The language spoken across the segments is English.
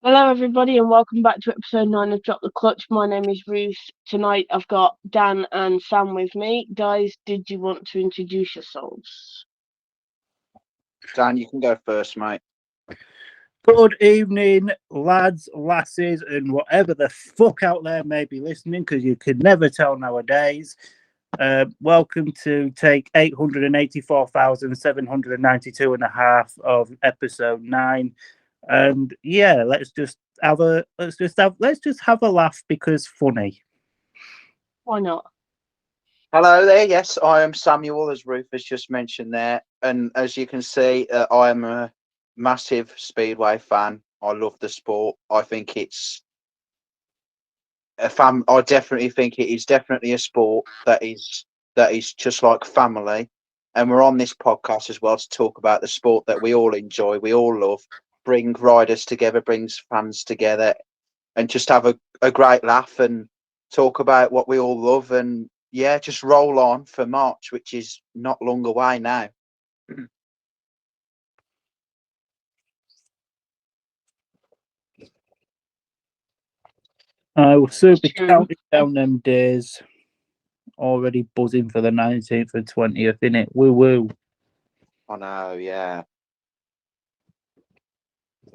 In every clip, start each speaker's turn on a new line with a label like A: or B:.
A: Hello, everybody, and welcome back to episode 9 of Drop the Clutch. My name is Ruth. Tonight I've got Dan and Sam with me. Guys, did you want to introduce yourselves?
B: Dan, you can go first, mate.
C: Good evening, lads, lasses, and whatever the fuck out there may be listening, because you can never tell nowadays. Welcome to take 884,792 and a half of episode 9. And yeah, let's just have a laugh because funny.
A: Why not?
B: Hello there. Yes, I am Samuel, as Ruth has just mentioned there. And as you can see, I am a massive Speedway fan. I love the sport. I think it's I definitely think it is definitely a sport that is just like family. And we're on this podcast as well to talk about the sport that we all enjoy, we all love, bring riders together, brings fans together, and just have a great laugh and talk about what we all love. And yeah, just roll on for March, which is not long away now.
C: I will soon be
A: True.
C: counting down them days. Already buzzing for the 19th and 20th, innit? Woo woo.
B: I know, yeah.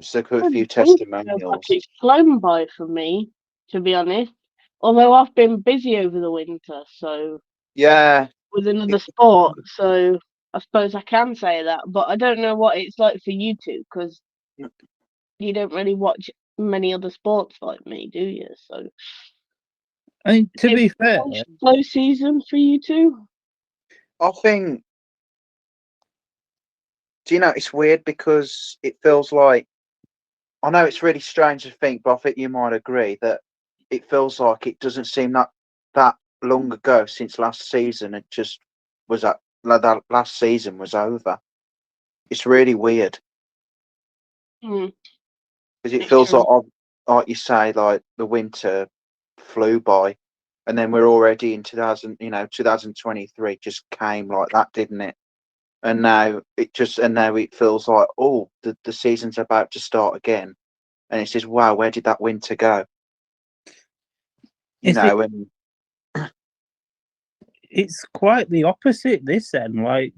B: Just a few
A: I feel like
B: testimonials.
A: it's flown by for me, to be honest. Although I've been busy over the winter, so
B: Yeah,
A: with another sport, so I suppose I can say that. But I don't know what it's like for you two, because you don't really watch many other sports like me, do you? So
C: I mean, to be
A: it's
C: fair,
A: slow season for you two.
B: I think. Do you know it's weird because it feels like I know it's really strange to think, but I think you might agree that it feels like it doesn't seem that long ago since last season. It just was that last season was over. It's really weird
A: Mm,
B: because it
A: it's
B: feels
A: true.
B: like you say, like the winter flew by, and then we're already in 2023 just came like that, didn't it? And now it feels like the season's about to start again, and it says, wow, where did that winter go?
C: is it,
B: And
C: it's quite the opposite this end. Like,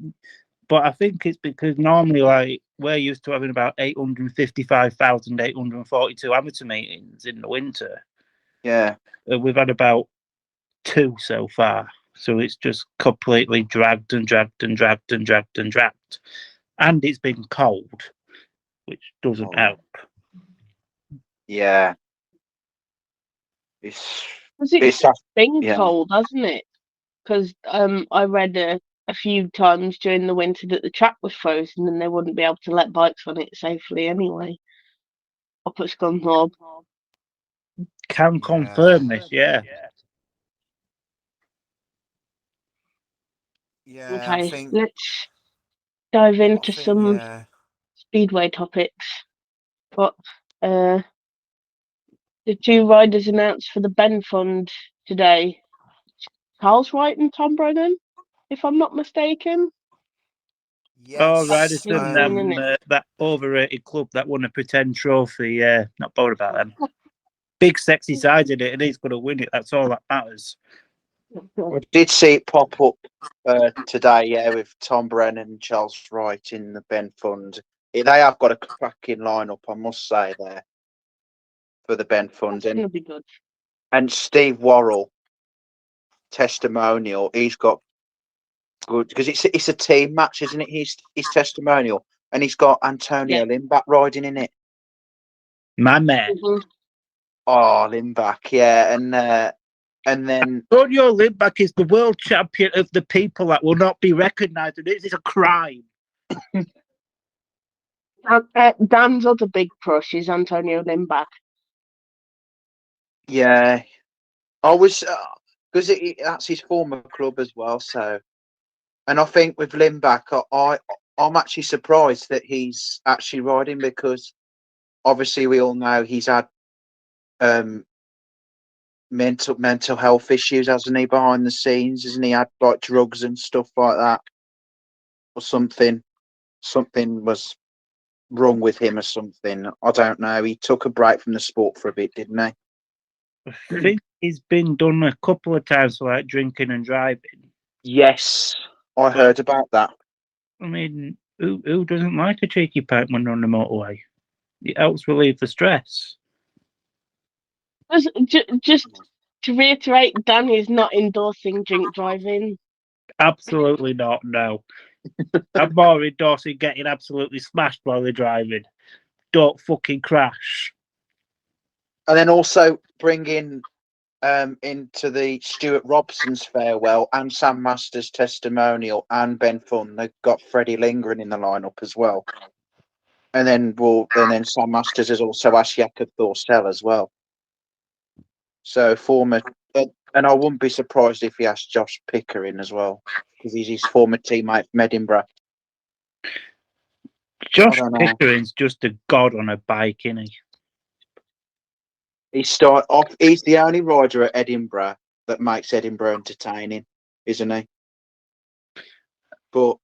C: but I think it's because normally, like, we're used to having about 855,842 amateur meetings in the winter.
B: yeah,
C: We've had about 2 so far. So it's just completely dragged and dragged and dragged and dragged and dragged. And it's been cold, which doesn't
B: oh,
C: help.
B: yeah, it's
A: Because
B: it's
A: it's been
B: yeah,
A: cold, hasn't it? Because I read a few times during the winter that the track was frozen and they wouldn't be able to let bikes on it safely anyway. Up at Scunthorpe.
C: Can confirm this, yeah.
D: Yeah, I
A: Okay,
D: think
A: let's dive
D: I
A: into
D: think
A: some
D: yeah.
A: speedway topics. Got the two riders announced for the Ben Fund today. Charles Wright and Tom Brennan, if I'm not mistaken.
C: Oh,
D: Yes.
C: Riderton, that overrated club that won a pretend trophy. Yeah, not bothered about them. Big sexy side in it, and he's going to win it. That's all that matters.
B: I did see it pop up today, yeah, with Tom Brennan and Charles Wright in the Ben Fund. They have got a cracking lineup, I must say, there for the Ben Fund,
A: That's gonna be good.
B: and Steve Worrell testimonial. He's got good because it's a team match, isn't it? His testimonial, and he's got Antonio Limbach riding in it.
C: My man.
A: Mhm.
B: Oh, Limbach, yeah, and then
C: Antonio Limbach is the world champion of the people that will not be recognised. And it's a crime.
A: Dan's other big crush is Antonio Limbach.
B: yeah, I was because that's his former club as well. So, and I think with Limbach, I'm actually surprised that he's actually riding because obviously we all know he's had um mental health issues, hasn't he, behind the scenes? Hasn't he had like drugs and stuff like that, or something? Something was wrong with him or something. I don't know. He took a break from the sport for a bit, didn't he?
C: I think he's been done a couple of times for like drinking and driving.
B: Yes, I heard about that.
C: I mean, who doesn't like a cheeky pint when on the motorway? It helps relieve the stress.
A: Just to reiterate, Dan is not endorsing drink driving.
C: Absolutely not, no. I'm more endorsing getting absolutely smashed while they're driving. Don't fucking crash.
B: And then also bringing into the Stuart Robson's farewell and Sam Masters' testimonial and Ben Funn, they've got Freddie Lindgren in the lineup as well. And then Sam Masters has also asked Jakob Thorsell as well. So former, and I wouldn't be surprised if he asked Josh Picker in as well, because he's his former teammate from Edinburgh.
C: Josh Pickering's just a god on a bike, isn't he?
B: He's the only rider at Edinburgh that makes Edinburgh entertaining, isn't he? But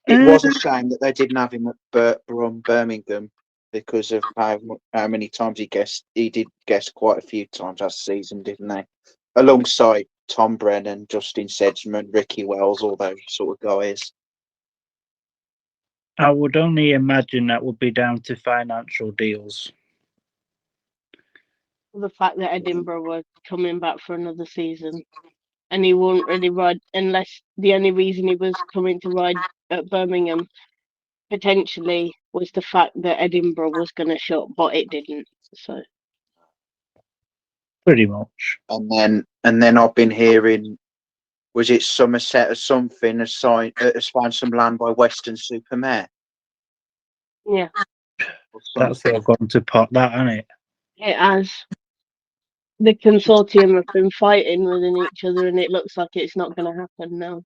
B: it was a shame that they didn't have him at Birmingham because of how many times he did guest quite a few times last season, didn't he? Alongside Tom Brennan, Justin Sedgman, Ricky Wells, all those sort of guys.
C: I would only imagine that would be down to financial deals.
A: The fact that Edinburgh were coming back for another season, and he won't really ride unless the only reason he was coming to ride at Birmingham potentially was the fact that Edinburgh was going to shut, but it didn't. So
C: pretty much.
B: And then I've been hearing, was it Somerset or something has found some land by Weston-super-Mare?
A: Yeah,
C: that's all gone to pot, that, hasn't it?
A: It has. The consortium have been fighting within each other, and it looks like it's not going to happen now.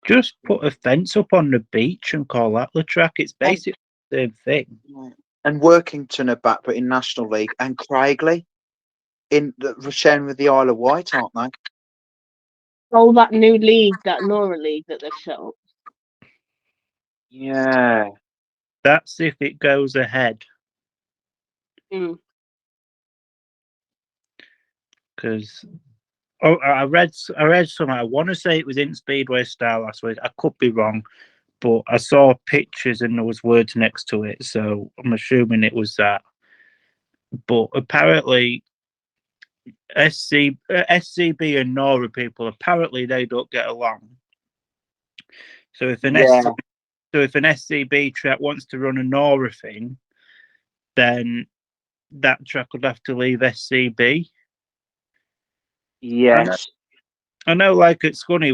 C: Just put a fence up on the beach and call that the track. It's basically the same thing.
B: And Workington are back, but in National League, and Craigley sharing with the Isle of Wight, aren't they?
A: Oh, that new league, that Nora League that they've set up.
B: Yeah.
C: That's if it goes ahead. Because I read something. I want to say it was in Speedway Star last week. I could be wrong, but I saw pictures and there was words next to it, so I'm assuming it was that. But apparently, SCB and Nora people, apparently they don't get along. So if an SCB track wants to run a Nora thing, then that track would have to leave SCB.
B: Yes.
C: I know, like at Scunny,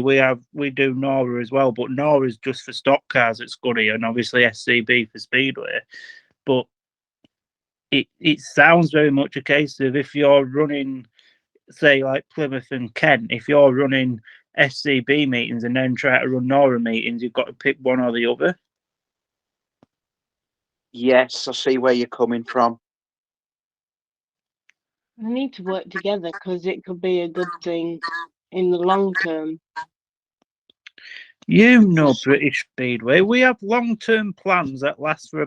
C: we do Nora as well, but Nora's just for stock cars at Scunny, and obviously SCB for Speedway. But it sounds very much a case of if you're running, say, like Plymouth and Kent, if you're running SCB meetings and then try to run Nora meetings, you've got to pick one or the other.
B: Yes, I see where you're coming from.
A: They need to work together because it could be a good thing in the long term.
C: You know, British Speedway, we have long-term plans that last for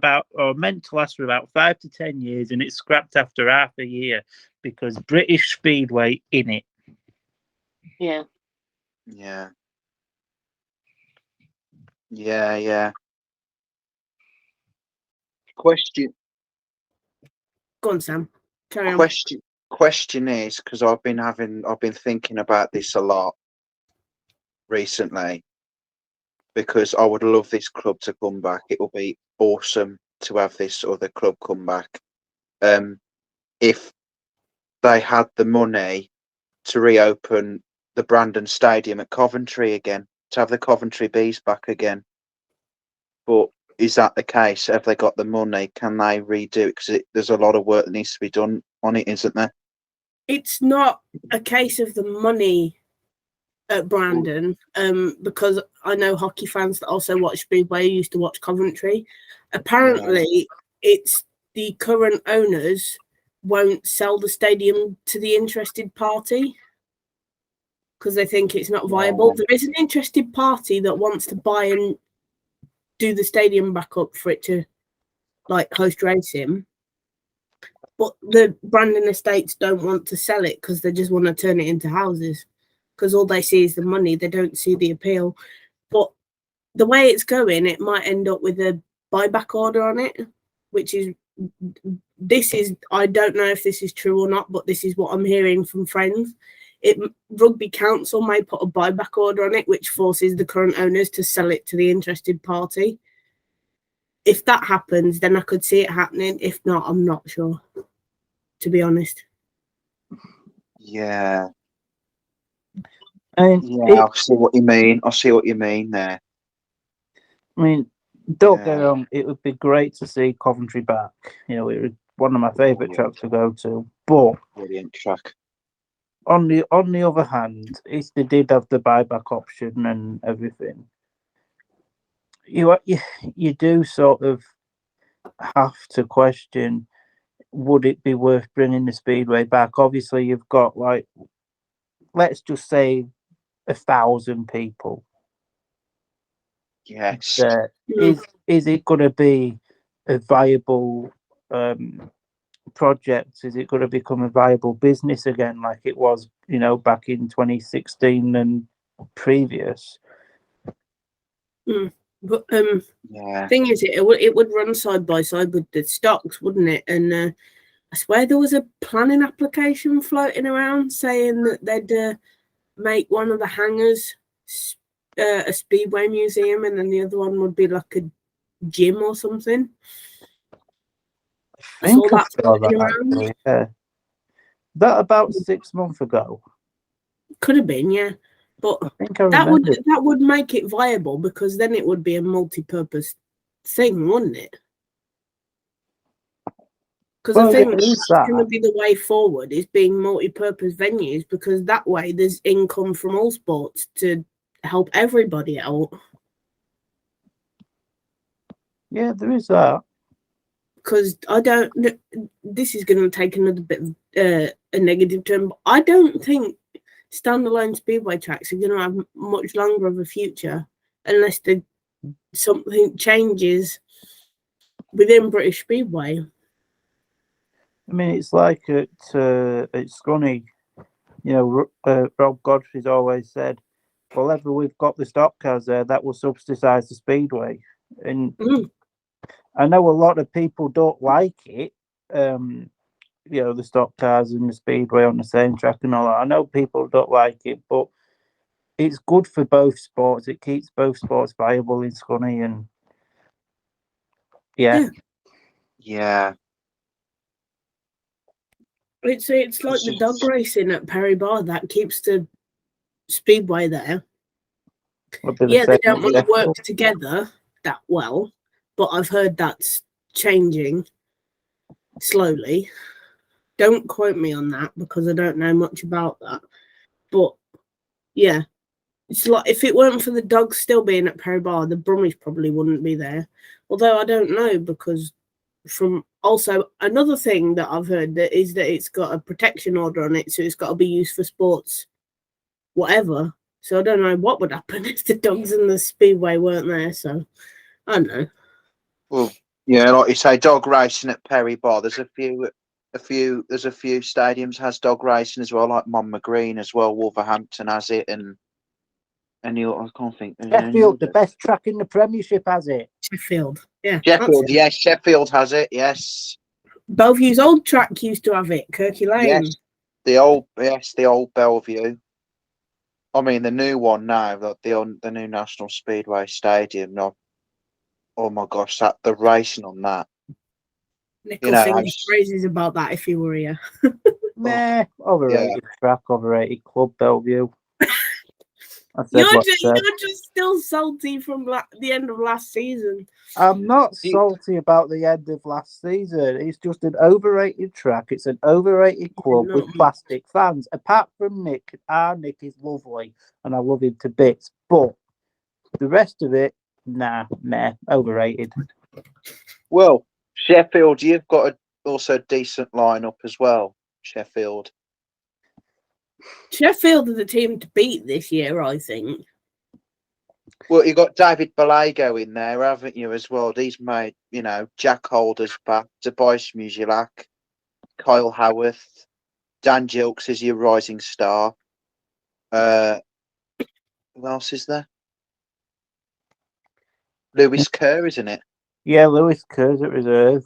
C: meant to last for about 5 to 10 years, and it's scrapped after half a year because British Speedway in it.
A: Yeah.
B: Yeah. Yeah. Question.
D: Go on, Sam. Carry on.
B: Question is, because I've been thinking about this a lot recently, because I would love this club to come back. It will be awesome to have this other club come back. If they had the money to reopen the Brandon Stadium at Coventry again, to have the Coventry Bees back again. But is that the case? Have they got the money? Can they redo it? Because there's a lot of work that needs to be done on it, isn't there?
D: It's not a case of the money at Brandon, because I know hockey fans that also watch Speedway used to watch Coventry. Apparently, it's the current owners won't sell the stadium to the interested party because they think it's not viable. There is an interested party that wants to buy do the stadium back up for it to like host racing. But the Brandon Estates don't want to sell it because they just want to turn it into houses. Because all they see is the money, they don't see the appeal. But the way it's going, it might end up with a buyback order on it, which is I don't know if this is true or not, but this is what I'm hearing from friends. Rugby Council may put a buyback order on it, which forces the current owners to sell it to the interested party. If that happens, then I could see it happening. If not, I'm not sure, to be honest.
B: Yeah.
C: And
B: Yeah, I see what you mean. I see what you mean there.
C: I mean, don't get
B: Yeah.
C: me wrong, it would be great to see Coventry back. You know, it was one of my favourite tracks to go to. But
B: Brilliant track.
C: on the other hand, if they did have the buyback option and everything, you do sort of have to question, would it be worth bringing the Speedway back? Obviously, you've got, like, let's just say 1,000 people.
B: Yes.
C: Is it going to be a viable project? Is it going to become a viable business again, like it was, you know, back in 2016 and previous?
D: But
B: Yeah.
D: thing is, it would run side by side with the stocks, wouldn't it? And I swear there was a planning application floating around saying that they'd make one of the hangars a speedway museum, and then the other one would be like a gym or something.
C: I think
D: saw
C: I
D: that
C: saw
D: floating
C: that,
D: around.
C: actually, yeah. That about 6 months ago.
D: Could have been, yeah. But
C: I think I
D: that
C: remember.
D: would make it viable, because then it would be a multi-purpose thing, wouldn't it? Because I think that's going to be the way forward, is being multi-purpose venues, because that way there's income from all sports to help everybody out.
C: Yeah, there is that.
D: Because this is going to take another bit of a negative term, but I don't think standalone speedway tracks are going to have much longer of a future unless something changes within British Speedway.
C: I mean, it's like at Scunny, you know, Rob Godfrey's always said, whenever we've got the stock cars there, that will subsidise the speedway. And I know a lot of people don't like it, you know, the stock cars and the speedway on the same track and all that. I know people don't like it, but it's good for both sports. It keeps both sports viable in Scunny, and yeah.
D: It's like the dog racing at Perry Bar that keeps the speedway there. Yeah, they don't want to work together that well, but I've heard that's changing slowly. Don't quote me on that, because I don't know much about that. But yeah, it's like, if it weren't for the dogs still being at Perry Bar, the Brummies probably wouldn't be there. Although I don't know, because from also another thing that I've heard that is that it's got a protection order on it, so it's got to be used for sports, whatever. So I don't know what would happen if the dogs and the speedway weren't there. So I don't know.
B: Well, yeah, like you say, dog racing at Perry Bar. There's a few stadiums has dog racing as well, like Monmouth Green as well. Wolverhampton has it, and I can't think.
C: Sheffield, the best track in the Premiership, has it.
D: Sheffield, yeah.
B: Sheffield, yes, Sheffield has it. Yes.
D: Bellevue's old track used to have it. Kirky Lane.
B: Yes, the old Bellevue. I mean, the new one now, the new National Speedway Stadium. Oh my gosh, the racing on that.
D: Nick will sing his phrases about that if he were here.
C: Nah, overrated track, overrated club, Bellevue.
D: You're just still salty from the end of last season.
C: I'm not salty about the end of last season. It's just an overrated track. It's an overrated club with plastic fans. Apart from Nick, Nick is lovely and I love him to bits. But the rest of it, nah, overrated.
B: Well, Sheffield, you've got also a decent lineup as well. Sheffield
D: are the team to beat this year, I think.
B: Well, you got David Balago in there, haven't you, as well? He's made, Jack Holder's back, Tobias Musielak, Kyle Howarth, Dan Gilks is your rising star. Who else is there? Lewis Kerr, isn't it?
C: Yeah, Lewis Kerr's at reserve.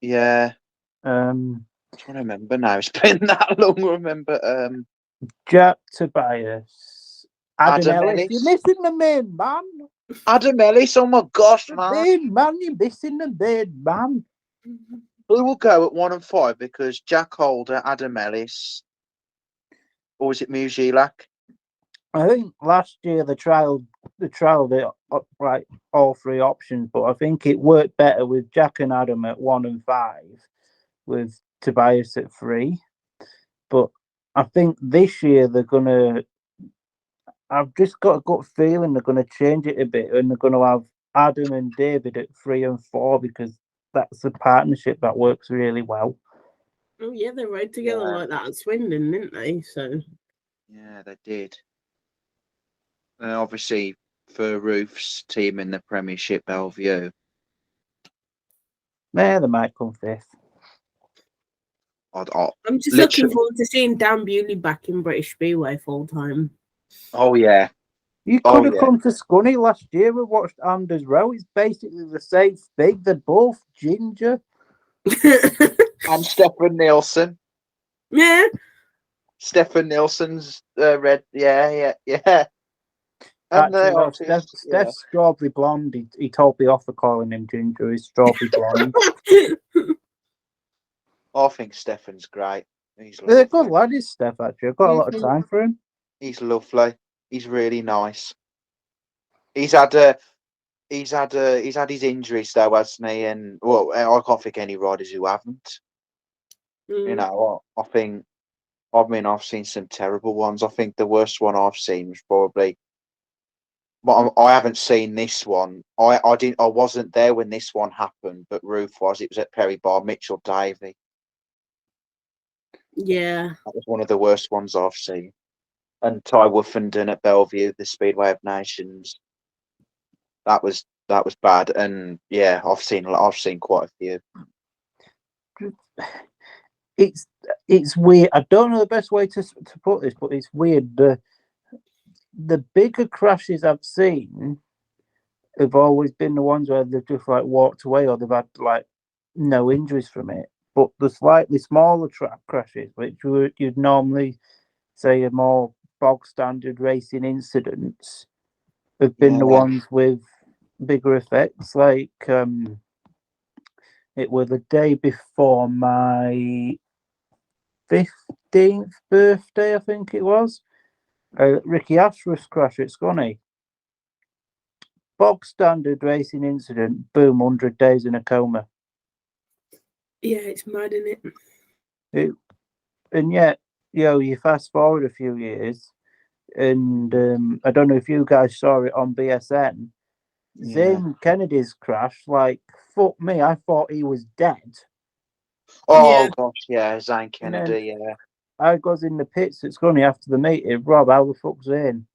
B: Yeah.
C: Um,
B: I'm trying to remember now. It's been that long. Remember?
C: Jack Tobias. Adam
B: Adam
C: Ellis.
B: Ellis.
C: You're missing the main man.
B: Adam Ellis. Oh my gosh,
C: The
B: man!
C: main man. You're missing the main man.
B: Who will go at 1 and 5? Because Jack Holder, Adam Ellis, or was it Musielak?
C: I think last year the trial did like all three options, but I think it worked better with Jack and Adam at 1 and 5, with Tobias at 3. But I think this year they're gonna. I've just got a gut feeling they're gonna change it a bit, and they're gonna have Adam and David at 3 and 4 because that's a partnership that works really well.
D: Oh yeah, they rode together like that at Swindon, didn't they? So
B: Yeah, they did. Obviously, for Roof's team in the Premiership, Bellevue.
C: Yeah, they might come 5th.
D: I'm just
B: Literally-
D: looking forward to seeing Dan Bewley back in British Speedway full time.
B: Oh yeah,
C: You
B: Oh,
C: could have
B: yeah.
C: come to Scunny last year. We watched Anders Row. It's basically the same thing. They're both ginger.
B: and Stefan Nielsen.
D: Yeah,
B: Stefan Nielsen's red. Yeah. And
C: Actually, no,
B: artists,
C: Steph's strawberry blonde. He told me off for calling him ginger. He's strawberry blonde.
B: I think Stefan's great. He's
C: They're a good
B: lovely.
C: lad, is Steph, actually. I've got a lot of time for him.
B: He's lovely. He's really nice. He's had his injuries though, hasn't he? And well, I can't think any riders who haven't. I think. I mean, I've seen some terrible ones. I think the worst one I've seen was probably. But I haven't seen this one. I wasn't there when this one happened, but Ruth was. It was at Perry Bar. Mitchell Davey.
D: yeah.
B: That was one of the worst ones I've seen. And Ty Woofenden at Bellevue, the Speedway of Nations. That was bad. And yeah, I've seen quite a few.
C: It's weird. I don't know the best way to put this, but it's weird. The bigger crashes I've seen have always been the ones where they've just like walked away or they've had like no injuries from it. But the slightly smaller track crashes, which you'd normally say are more bog standard racing incidents, have been the ones with bigger effects. Like it was the day before my 15th birthday, I think it was. Ricky Ashworth's crash at Scunny. Bog standard racing incident, boom, 100 days in a coma.
D: Yeah, it's mad, isn't it?
C: And yet, you fast forward a few years, and I don't know if you guys saw it on BSN. Zane Kennedy's crash, like, fuck me, I thought he was dead.
B: Oh gosh, yeah, Zane Kennedy, yeah.
C: I goes in the pits at Scunny after the meeting. Rob, how the fuck's Zane?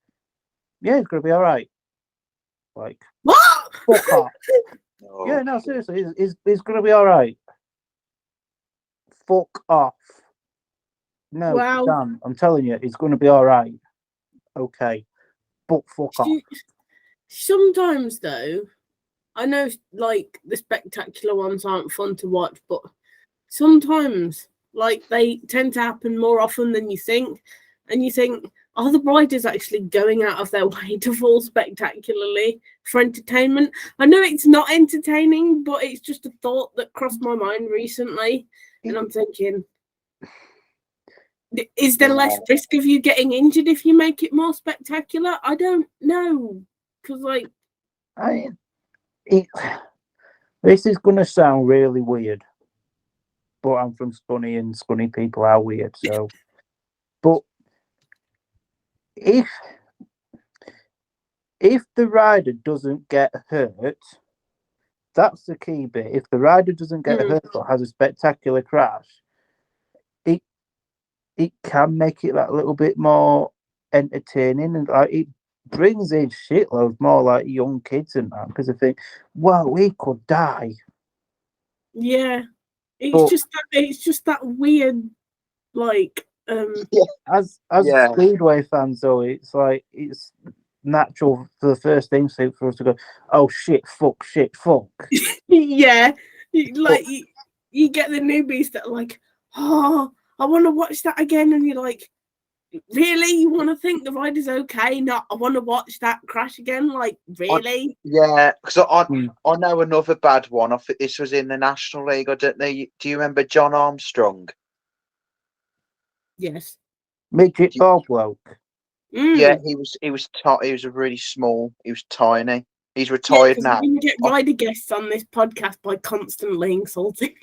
C: Yeah, he's gonna be all right. Like,
D: What?
C: fuck off.
B: Oh,
C: Yeah, no, seriously, he's gonna be all right. Fuck off. No,
D: Wow.
C: Dan, I'm telling you, he's gonna be all right. Okay, but fuck off.
D: Sometimes, though, I know like the spectacular ones aren't fun to watch, but sometimes like they tend to happen more often than you think, and you think, are the riders actually going out of their way to fall spectacularly for entertainment? I know it's not entertaining, but it's just a thought that crossed my mind recently, and I'm thinking, is there less risk of you getting injured if you make it more spectacular? I don't know, because like
C: this is gonna sound really weird, but I'm from Scunny and Scunny people are weird. So, but if the rider doesn't get hurt, that's the key bit. If the rider doesn't get hurt or has a spectacular crash, it can make it that little bit more entertaining, and like brings in shitloads more like young kids and that because I think, well, we could die.
D: Yeah,
C: But-
D: it's just that weird, like,
C: As
B: Yeah.
C: Speedway fans, though, it's like it's natural for the first instinct for us to go, oh shit, fuck.
D: yeah, like you get the newbies that are like, oh, I want to watch that again, and you're like, really? You want to think the ride is okay? No, I want to watch that crash again. Like, really?
B: Yeah, because
C: Hmm.
B: I know another bad one. I think this was in the National League. I don't know. Do you remember John Armstrong?
D: Yes.
C: Midget ball bloke.
B: Yeah,
D: Mm.
B: he was he was a really small. He was tiny. He's
D: Yeah,
B: retired
D: 'cause
B: now.
D: we can get rider guests on this podcast by constantly insulting.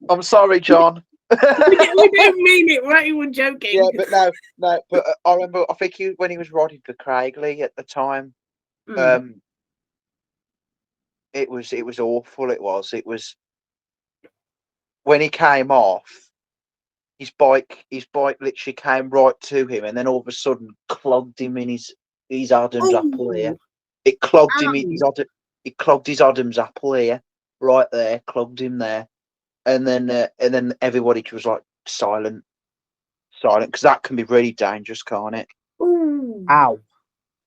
B: I'm sorry, John.
D: we don't mean it, right? We're joking.
B: Yeah, but no. But I remember. I think when he was riding for Craigley at the time,
D: Mm.
B: it was awful. It was when he came off. His bike literally came right to him, and then all of a sudden clogged him in his Adam's apple ear. It clogged him. It clogged his Adam's apple ear right there. Clogged him there, and then everybody was like silent, because that can be really dangerous, can't it?
D: Ooh.
C: Ow.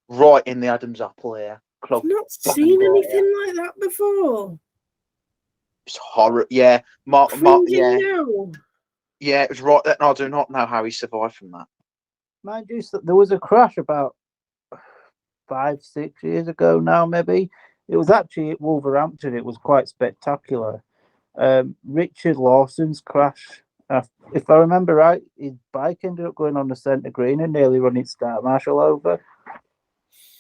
B: Right in the Adam's apple ear.
D: I've
B: Clogged.
D: not
B: bang
D: seen
B: right
D: anything
B: there.
D: like that before.
B: It's horror. Yeah,
D: Cringing now.
B: yeah. It was right there. I do not know how he survived from that.
C: Mind you, there was a crash about 5-6 years ago now, maybe. It was actually at Wolverhampton. It was quite spectacular. Richard Lawson's crash. If I remember right, his bike ended up going on the centre green and nearly running Start Marshall over.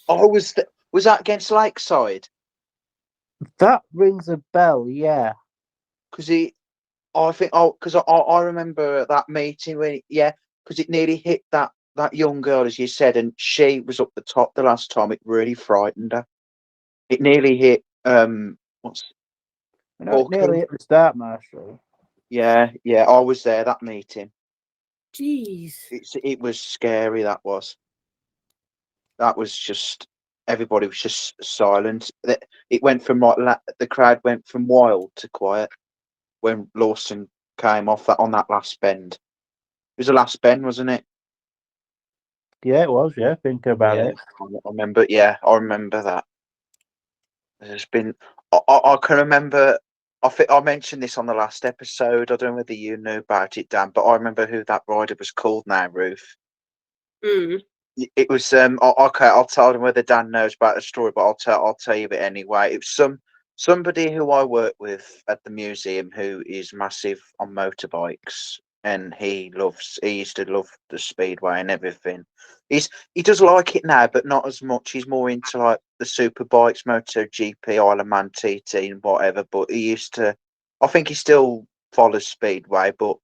B: Oh, was that against Lakeside?
C: That rings a bell, yeah.
B: Because I remember that meeting when because it nearly hit that young girl, as you said, and she was up the top the last time. It really frightened her. It nearly hit what's
C: It nearly hit the Start Marshall.
B: yeah, I was there that meeting.
D: Jeez.
B: It was scary. That was just everybody was just silent. It went from like the crowd went from wild to quiet when Lawson came off on that last bend. It was the last bend, wasn't it?
C: Yeah, it was, yeah, thinking about it.
B: I remember, I remember that. There's been, I can remember, I mentioned this on the last episode. I don't know whether you knew about it, Dan, but I remember who that rider was called now, Ruth.
D: Mm.
B: It was, okay, I'll tell them whether Dan knows about the story, but I'll tell you it anyway. It was somebody who I work with at the museum who is massive on motorbikes, and he used to love the speedway and everything. He does like it now, but not as much. He's more into like the super bikes, MotoGP, Isle of Man TT, and whatever. But he used to. I think he still follows speedway, but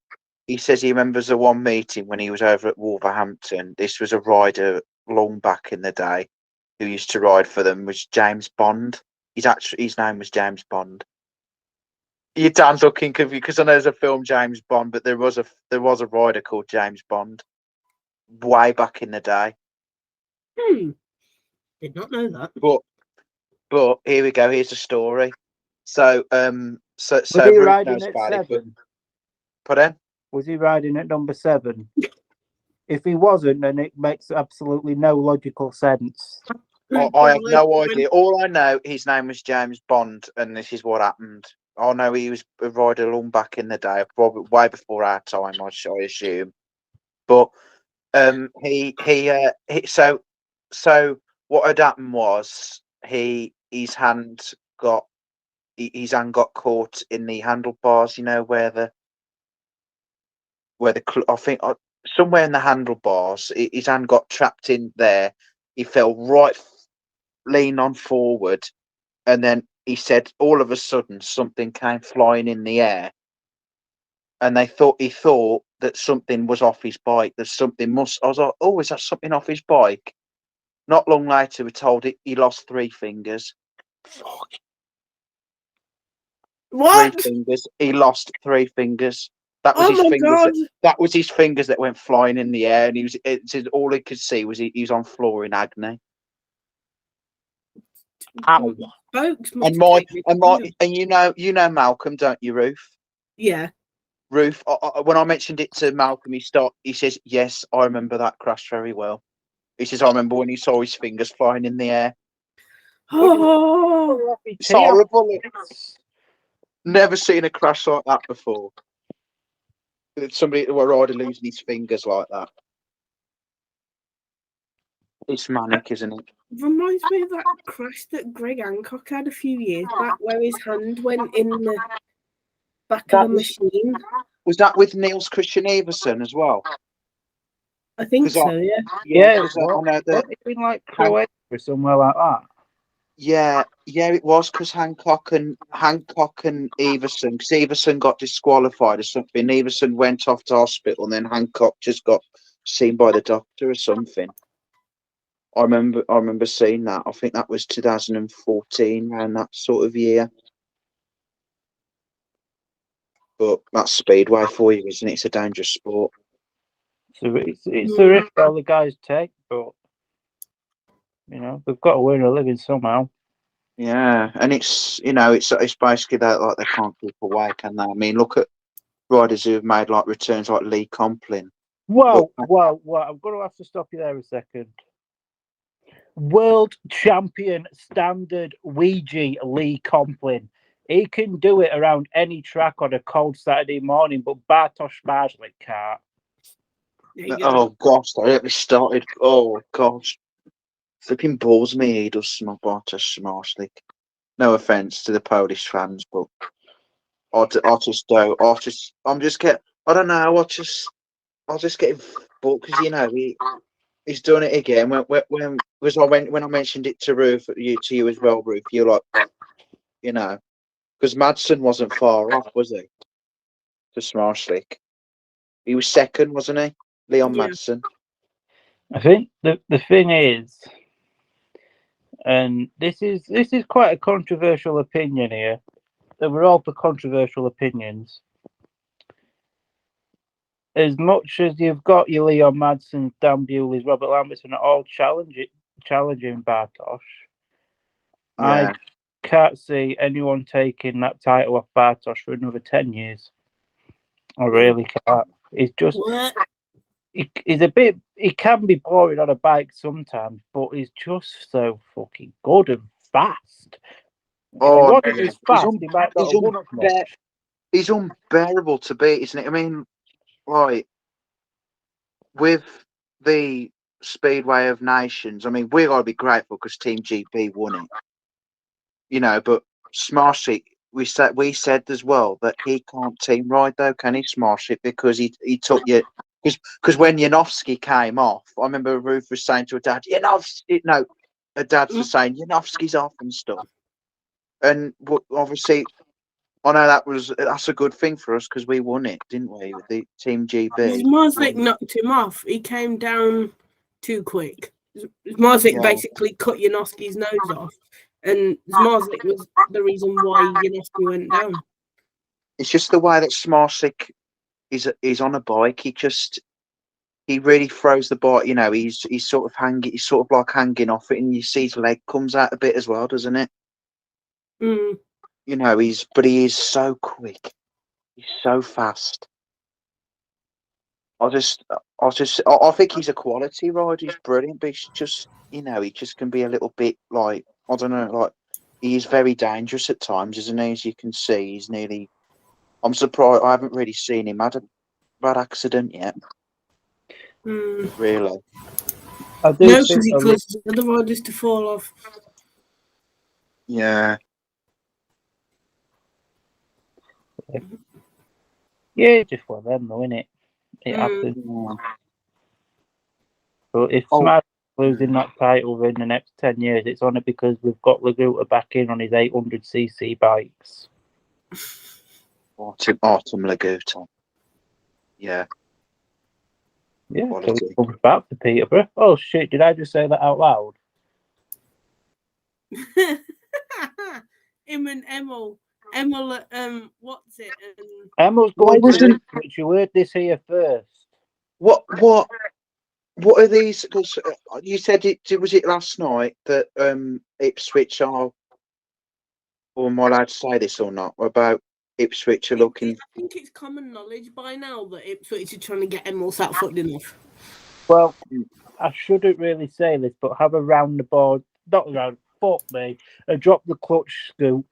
B: he says he remembers the one meeting when he was over at Wolverhampton. This was a rider long back in the day who used to ride for them, was James Bond. His name was James Bond. Your Dan's looking confused because I know there's a film James Bond, but there was a rider called James Bond way back in the day.
D: Did not know that.
B: But here we go. Here's the story. So
C: Was he
B: Ruth
C: riding
B: knows
C: at
B: about it, but
C: 7?
B: pardon?
C: Was he riding at number 7? If he wasn't, then it makes absolutely no logical sense.
B: I have no idea. All I know, his name was James Bond, and this is what happened. I know he was a rider long back in the day, probably way before our time, I assume. But so what had happened was his hand got caught in the handlebars. You know where the I think somewhere in the handlebars, his hand got trapped in there. He fell right, lean on forward, and then he said all of a sudden something came flying in the air, and he thought that something was off his bike. That something I was like, oh, is that something off his bike? Not long later, we're told he lost 3 fingers.
D: What?
B: 3 fingers. He lost 3 fingers. That was
D: Oh
B: his
D: my
B: fingers.
D: god!
B: That was his fingers that went flying in the air, and he was. All he could see was he was on floor in agony. Ow.
D: Folks must
B: And
D: have
B: my
D: taken
B: and
D: it
B: my
D: too.
B: and you know Malcolm, don't you, Ruth?
D: Yeah.
B: Ruth, when I mentioned it to Malcolm, he says, "Yes, I remember that crash very well." He says, "I remember when he saw his fingers flying in the air."
D: Oh,
B: It's horrible. Never seen a crash like that before. Somebody, a rider losing his fingers like that. It's manic, isn't it?
D: reminds me of that crash that Greg Hancock had a few years back, where his hand went in the back
B: That
D: of the
B: was-
D: machine.
B: Was that with Niels Christian Everson as well?
D: I think
B: 'Cause I-
D: so. Yeah.
C: Yeah,
B: 'cause I know that.
C: wasn't it in like Croatia or somewhere like that?
B: Yeah, it was because Hancock and Everson, because Everson got disqualified or something. Everson went off to hospital, and then Hancock just got seen by the doctor or something. I remember seeing that. I think that was 2014, around that sort of year. But that's speedway for you, isn't it? It's a dangerous sport.
C: So it's a risk all the guys take, but you know they've got to earn a living somehow.
B: Yeah, and it's it's basically that, like, they can't keep away, can they? I mean, look at riders who've made like returns like Lee Complin.
C: Well, I'm going to have to stop you there a second. World champion standard Ouija Lee Complin. He can do it around any track on a cold Saturday morning, but Bartosz Marslik can't.
D: There you go.
B: Oh gosh, I get me started. Oh gosh, flipping balls me. He does smell Bartosz Marslik. No offense to the Polish fans, but I just don't. I'm just get. I don't know. I'll just get bored because he's done it again. When I mentioned it to Ruth, to you as well, Ruth, you're like, because Madsen wasn't far off, was he? To Smarslick, he was second, wasn't he? Leon
D: Yeah.
B: Madsen.
C: I think the thing is, and this is quite a controversial opinion here. So we're all for controversial opinions. As much as you've got your Leon Madsen, Dan Bewley's, Robert Lambertson, all challenging Bartosz,
B: Yeah.
C: I can't see anyone taking that title off Bartosz for another 10 years. I really can't. It's just,
D: What?
C: he's a bit, he can be boring on a bike sometimes, but he's just so fucking good and fast.
B: Oh,
C: If he wasn't as fast, he might not
B: he's
C: have won as much.
B: He's unbearable to beat, isn't it? I mean, right, with the Speedway of Nations, I mean, we got to be grateful because Team GB won it. But Smarsik, we said as well that he can't team ride though, can he, Smarsik? Because he took you, because when Janowski came off, I remember Ruth was saying to her dad, her dad was saying Janowski's off and stuff. And obviously, I know that's a good thing for us because we won it, didn't we, with the Team GB?
D: Marslik knocked him off. He came down too quick. Marslik basically cut Janowski's nose off, and Marslik was the reason why Janowski went down.
B: It's just the way that Smarsik is on a bike. He really throws the bike. He's sort of hanging off it, and you see his leg comes out a bit as well, doesn't it?
D: Mm.
B: But he is so quick. He's so fast. I think he's a quality rider. He's brilliant, but he's just, he just can be a little bit like, I don't know, like he is very dangerous at times, isn't he? As you can see, I'm surprised I haven't really seen him had a bad accident yet. Really?
C: I do
D: No,
C: think
D: because he causes other riders to fall off.
B: Yeah.
C: Yeah, just one of them, though, innit? It happens. But if Smash losing that title within the next 10 years, it's only because we've got Laguta back in on his 800cc bikes.
B: Autumn Laguta. Yeah.
C: Yeah, so he comes back to Peterborough. Oh shit, did I just say that out loud?
D: Him and Emil Emma, what's it?
C: Emma's
B: Why
C: going to
B: wasn't-
C: Ipswich. You heard this here first.
B: What are these? Because you said was it last night that Ipswich are, or am I allowed to say this or not? About Ipswich are looking.
D: I think it's common knowledge by now that Ipswich are trying to get Emil Satfoot enough.
C: Well, I shouldn't really say this, but have a roundabout, not around, fuck me, a drop the clutch scoop.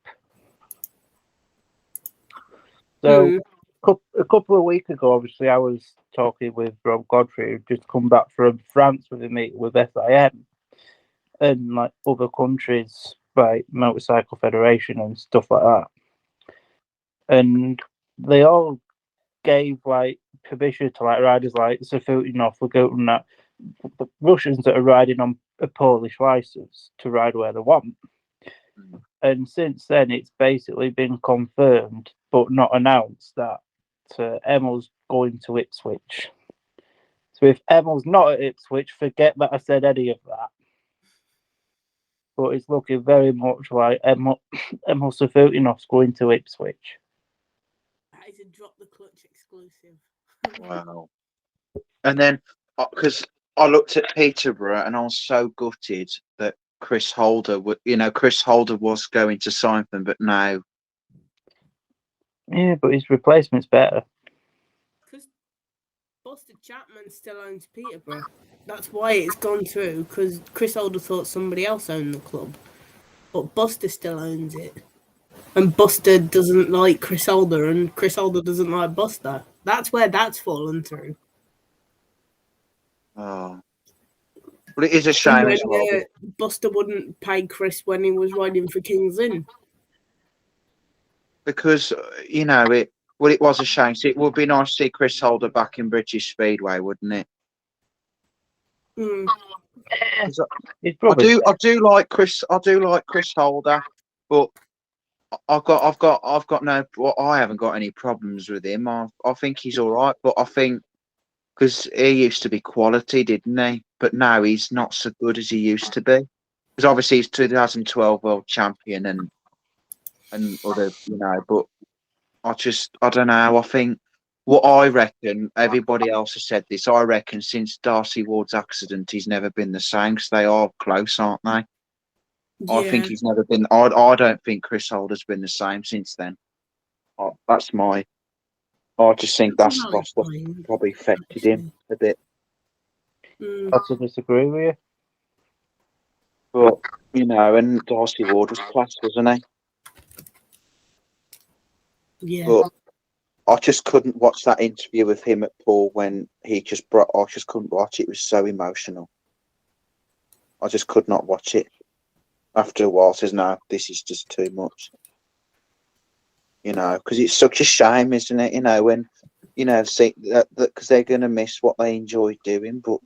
C: So, a couple of weeks ago, obviously, I was talking with Rob Godfrey, who'd just come back from France with a meeting with SIM and like other countries, like Motorcycle Federation and stuff like that. And they all gave like permission to like riders like Safutinov, Lagut, and that the Russians that are riding on a Polish license to ride where they want. And since then, it's basically been confirmed, but not announced, that Emil's going to Ipswich. So if Emil's not at Ipswich, forget that I said any of that. But it's looking very much like Emil Safutinov's going to Ipswich.
D: That is a drop the clutch exclusive.
B: Wow. And then, because I looked at Peterborough and I was so gutted that Chris Holder was going to sign them, but now.
C: Yeah, but his replacement's better.
D: Because Buster Chapman still owns Peterborough. That's why it's gone through, because Chris Holder thought somebody else owned the club. But Buster still owns it. And Buster doesn't like Chris Holder, and Chris Holder doesn't like Buster. That's where that's fallen through.
B: Oh. But it is a shame as well.
D: Buster wouldn't pay Chris when he was riding for King's Lynn.
B: Because, it was a shame. So it would be nice to see Chris Holder back in British Speedway, wouldn't it?
D: Mm.
B: I do like Chris Holder, but I haven't got any problems with him. I think he's all right, but I think because he used to be quality, didn't he? But now he's not so good as he used to be. Because obviously he's 2012 world champion and other, but I don't know. I think what I reckon, everybody else has said this, I reckon since Darcy Ward's accident, he's never been the same, because they are close, aren't they?
D: Yeah.
B: I think he's never been. I don't think Chris Holder's been the same since then. That's my. I just think that's probably affected him a bit.
C: I have to disagree with you.
B: But and Darcy Ward was class, wasn't he?
D: Yeah.
B: But I just couldn't watch that interview with him at Paul when he just brought. I just couldn't watch it. It was so emotional. I just could not watch it. After a while, says no, this is just too much. Because it's such a shame, isn't it? When see that because they're going to miss what they enjoyed doing, but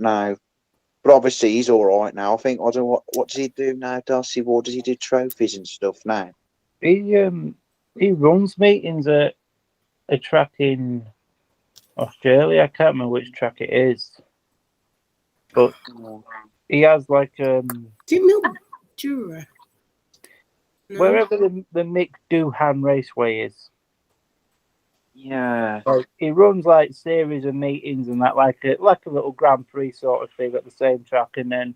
B: obviously he's all right now. I think I don't know what does he do now, Darcy Ward? Does he do trophies and stuff now?
C: He runs meetings at a track in Australia. I can't remember which track it is, but he has like
D: Jura. No?
C: Wherever the Mick Doohan Raceway is.
B: Yeah.
C: Like, he runs like series of meetings and that, like a little Grand Prix sort of thing at the same track, and then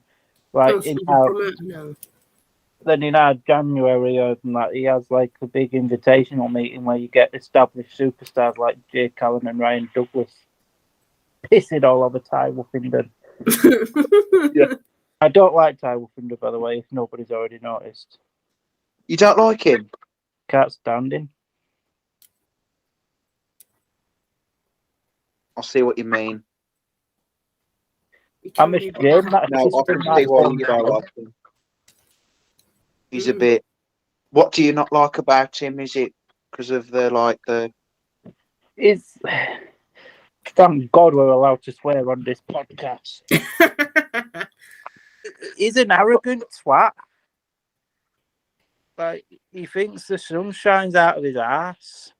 C: in our January and that he has like a big invitational meeting where you get established superstars like Jay Callan and Ryan Douglas pissing all over Ty Wolfenden.
B: Yeah.
C: I don't like Ty Wolfenden, by the way, if nobody's already noticed.
B: You don't like him?
C: Can't stand him.
B: I see what you mean.
C: I miss Jim.
B: No, I can see why you don't like him. He's a bit. What do you not like about him? Is it because of the?
C: It's. Thank God we're allowed to swear on this podcast. He's an arrogant twat. Like, he thinks the sun shines out of his ass.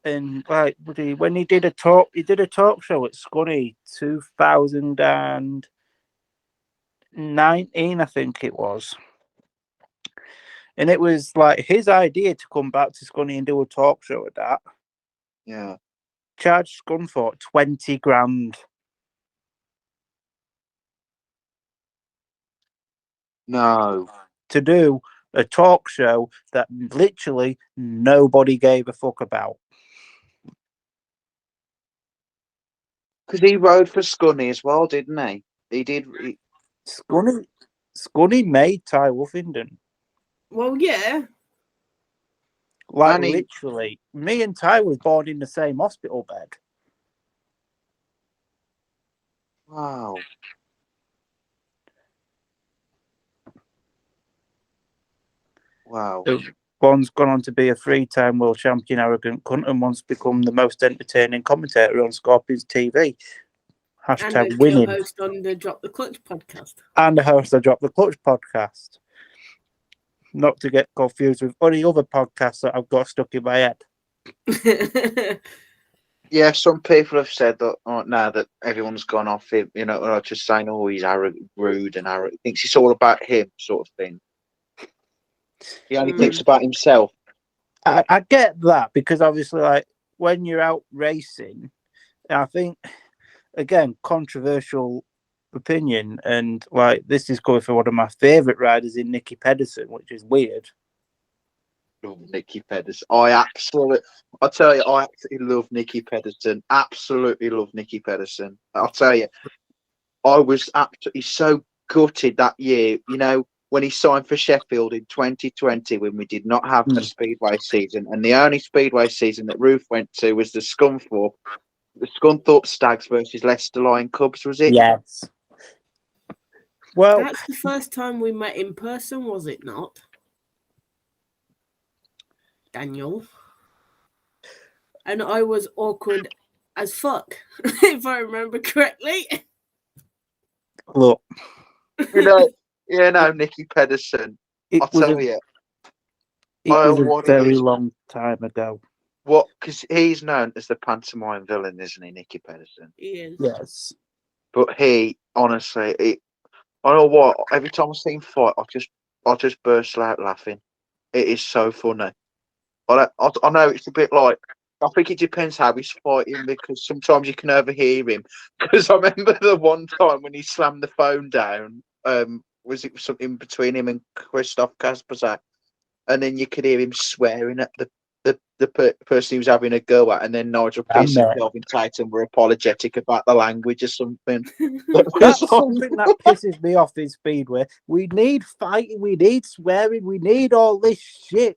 C: And like, when he did a talk show at Scunny 2019, I think it was. And it was like his idea to come back to Scunny and do a talk show at that.
B: Yeah.
C: Charged Scunthorpe 20 grand.
B: No.
C: To do a talk show that literally nobody gave a fuck about.
B: Because he rode for Scunny as well, didn't he? He did.
C: Scunny made Ty Wuffington.
D: Well, yeah.
C: Like
B: And he-
C: literally, me and Ty was born in the same hospital bed.
B: Wow. Wow.
C: One's gone on to be a three-time world champion arrogant cunt and one's become the most entertaining commentator on Scorpions TV.
D: And
C: Hashtag
D: a
C: winning.
D: co-host on the Drop the Clutch podcast.
C: And the host of Drop the Clutch podcast. Not to get confused with any other podcasts that I've got stuck in my head.
B: Yeah, some people have said that now that everyone's gone off him, are just saying, oh, he's arrogant, rude and arrogant. Thinks it's all about him, sort of thing. He only thinks about himself.
C: I get that because obviously, like, when you're out racing, I think, again, controversial opinion, and like this is going for one of my favourite riders in Nicky Pedersen, which is weird.
B: Oh, Nicky Pedersen. I tell you, I absolutely love Nicky Pedersen. Absolutely love Nicky Pedersen. I'll tell you, I was absolutely so gutted that year, when he signed for Sheffield in 2020, when we did not have a Speedway season. And the only Speedway season that Ruth went to was the Scunthorpe Stags versus Leicester Lion Cubs, was it?
C: Yes. Well,
D: That's the first time we met in person, was it not? Daniel. And I was awkward as fuck, if I remember correctly.
C: look,
B: Nicky Pedersen.
C: it
B: I'll
C: was
B: tell
C: a,
B: you.
C: it was a
B: what it
C: very
B: is.
C: long time ago.
B: What? Because he's known as the pantomime villain, isn't he, Nicky Pedersen?
D: He is.
C: Yes.
B: But he, honestly, I know what. Every time I see him fight, I just burst out laughing. It is so funny. I know it's a bit like. I think it depends how he's fighting because sometimes you can overhear him. Because I remember the one time when he slammed the phone down. Was it something between him and Christoph Kasperzak? And then you could hear him swearing at the person he was having a go at, and then Nigel Pearson and Kelvin Titan were apologetic about the language or something.
C: That's something that pisses me off in Speedway. We need fighting, we need swearing, we need all this shit.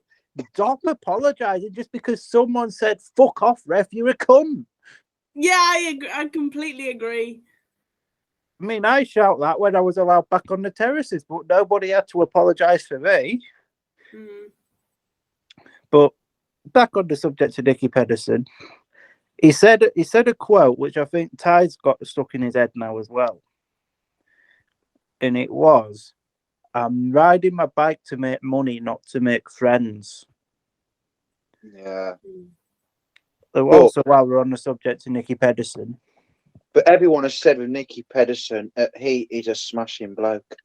C: Stop apologising just because someone said, fuck off, ref, you're a cunt.
D: Yeah, I agree. I completely agree.
C: I mean, I shout that when I was allowed back on the terraces, but nobody had to apologise for me. But back on the subject of Nicky Pedersen, he said a quote which I think Ty's got stuck in his head now as well. And it was, I'm riding my bike to make money, not to make friends.
B: Yeah.
C: Also, while we're on the subject of Nicky Pedersen.
B: But everyone has said with Nicky Pedersen, he is a smashing bloke.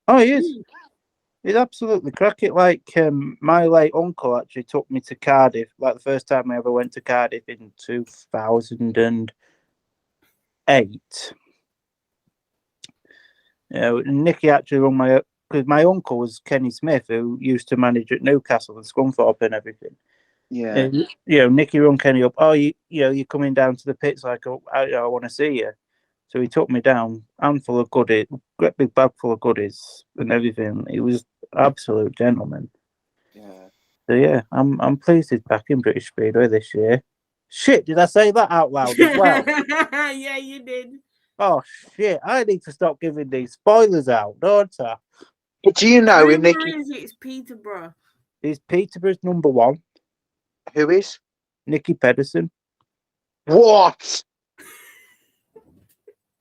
C: Oh, he is. He's absolutely cracking. Like, my late uncle actually took me to Cardiff. Like, the first time I ever went to Cardiff in 2008. Nicky actually rung because my uncle was Kenny Smith, who used to manage at Newcastle and Scunthorpe and everything.
B: Yeah.
C: And, Nicky rung Kenny up. Oh, you're coming down to the pits. Like, I want to see you. So he took me down, handful of goodies, great big bag full of goodies and everything. He was absolute gentleman.
B: Yeah.
C: So yeah, I'm pleased he's back in British Speedway this year. Shit, did I say that out loud as well?
D: Yeah, you did.
C: Oh shit, I need to stop giving these spoilers out, don't I?
B: But do you know with
D: Rumour
B: Nicky?
D: is it's Peterborough.
C: He's Peterborough's number one,
B: Who is?
C: Nicky Pedersen.
B: What?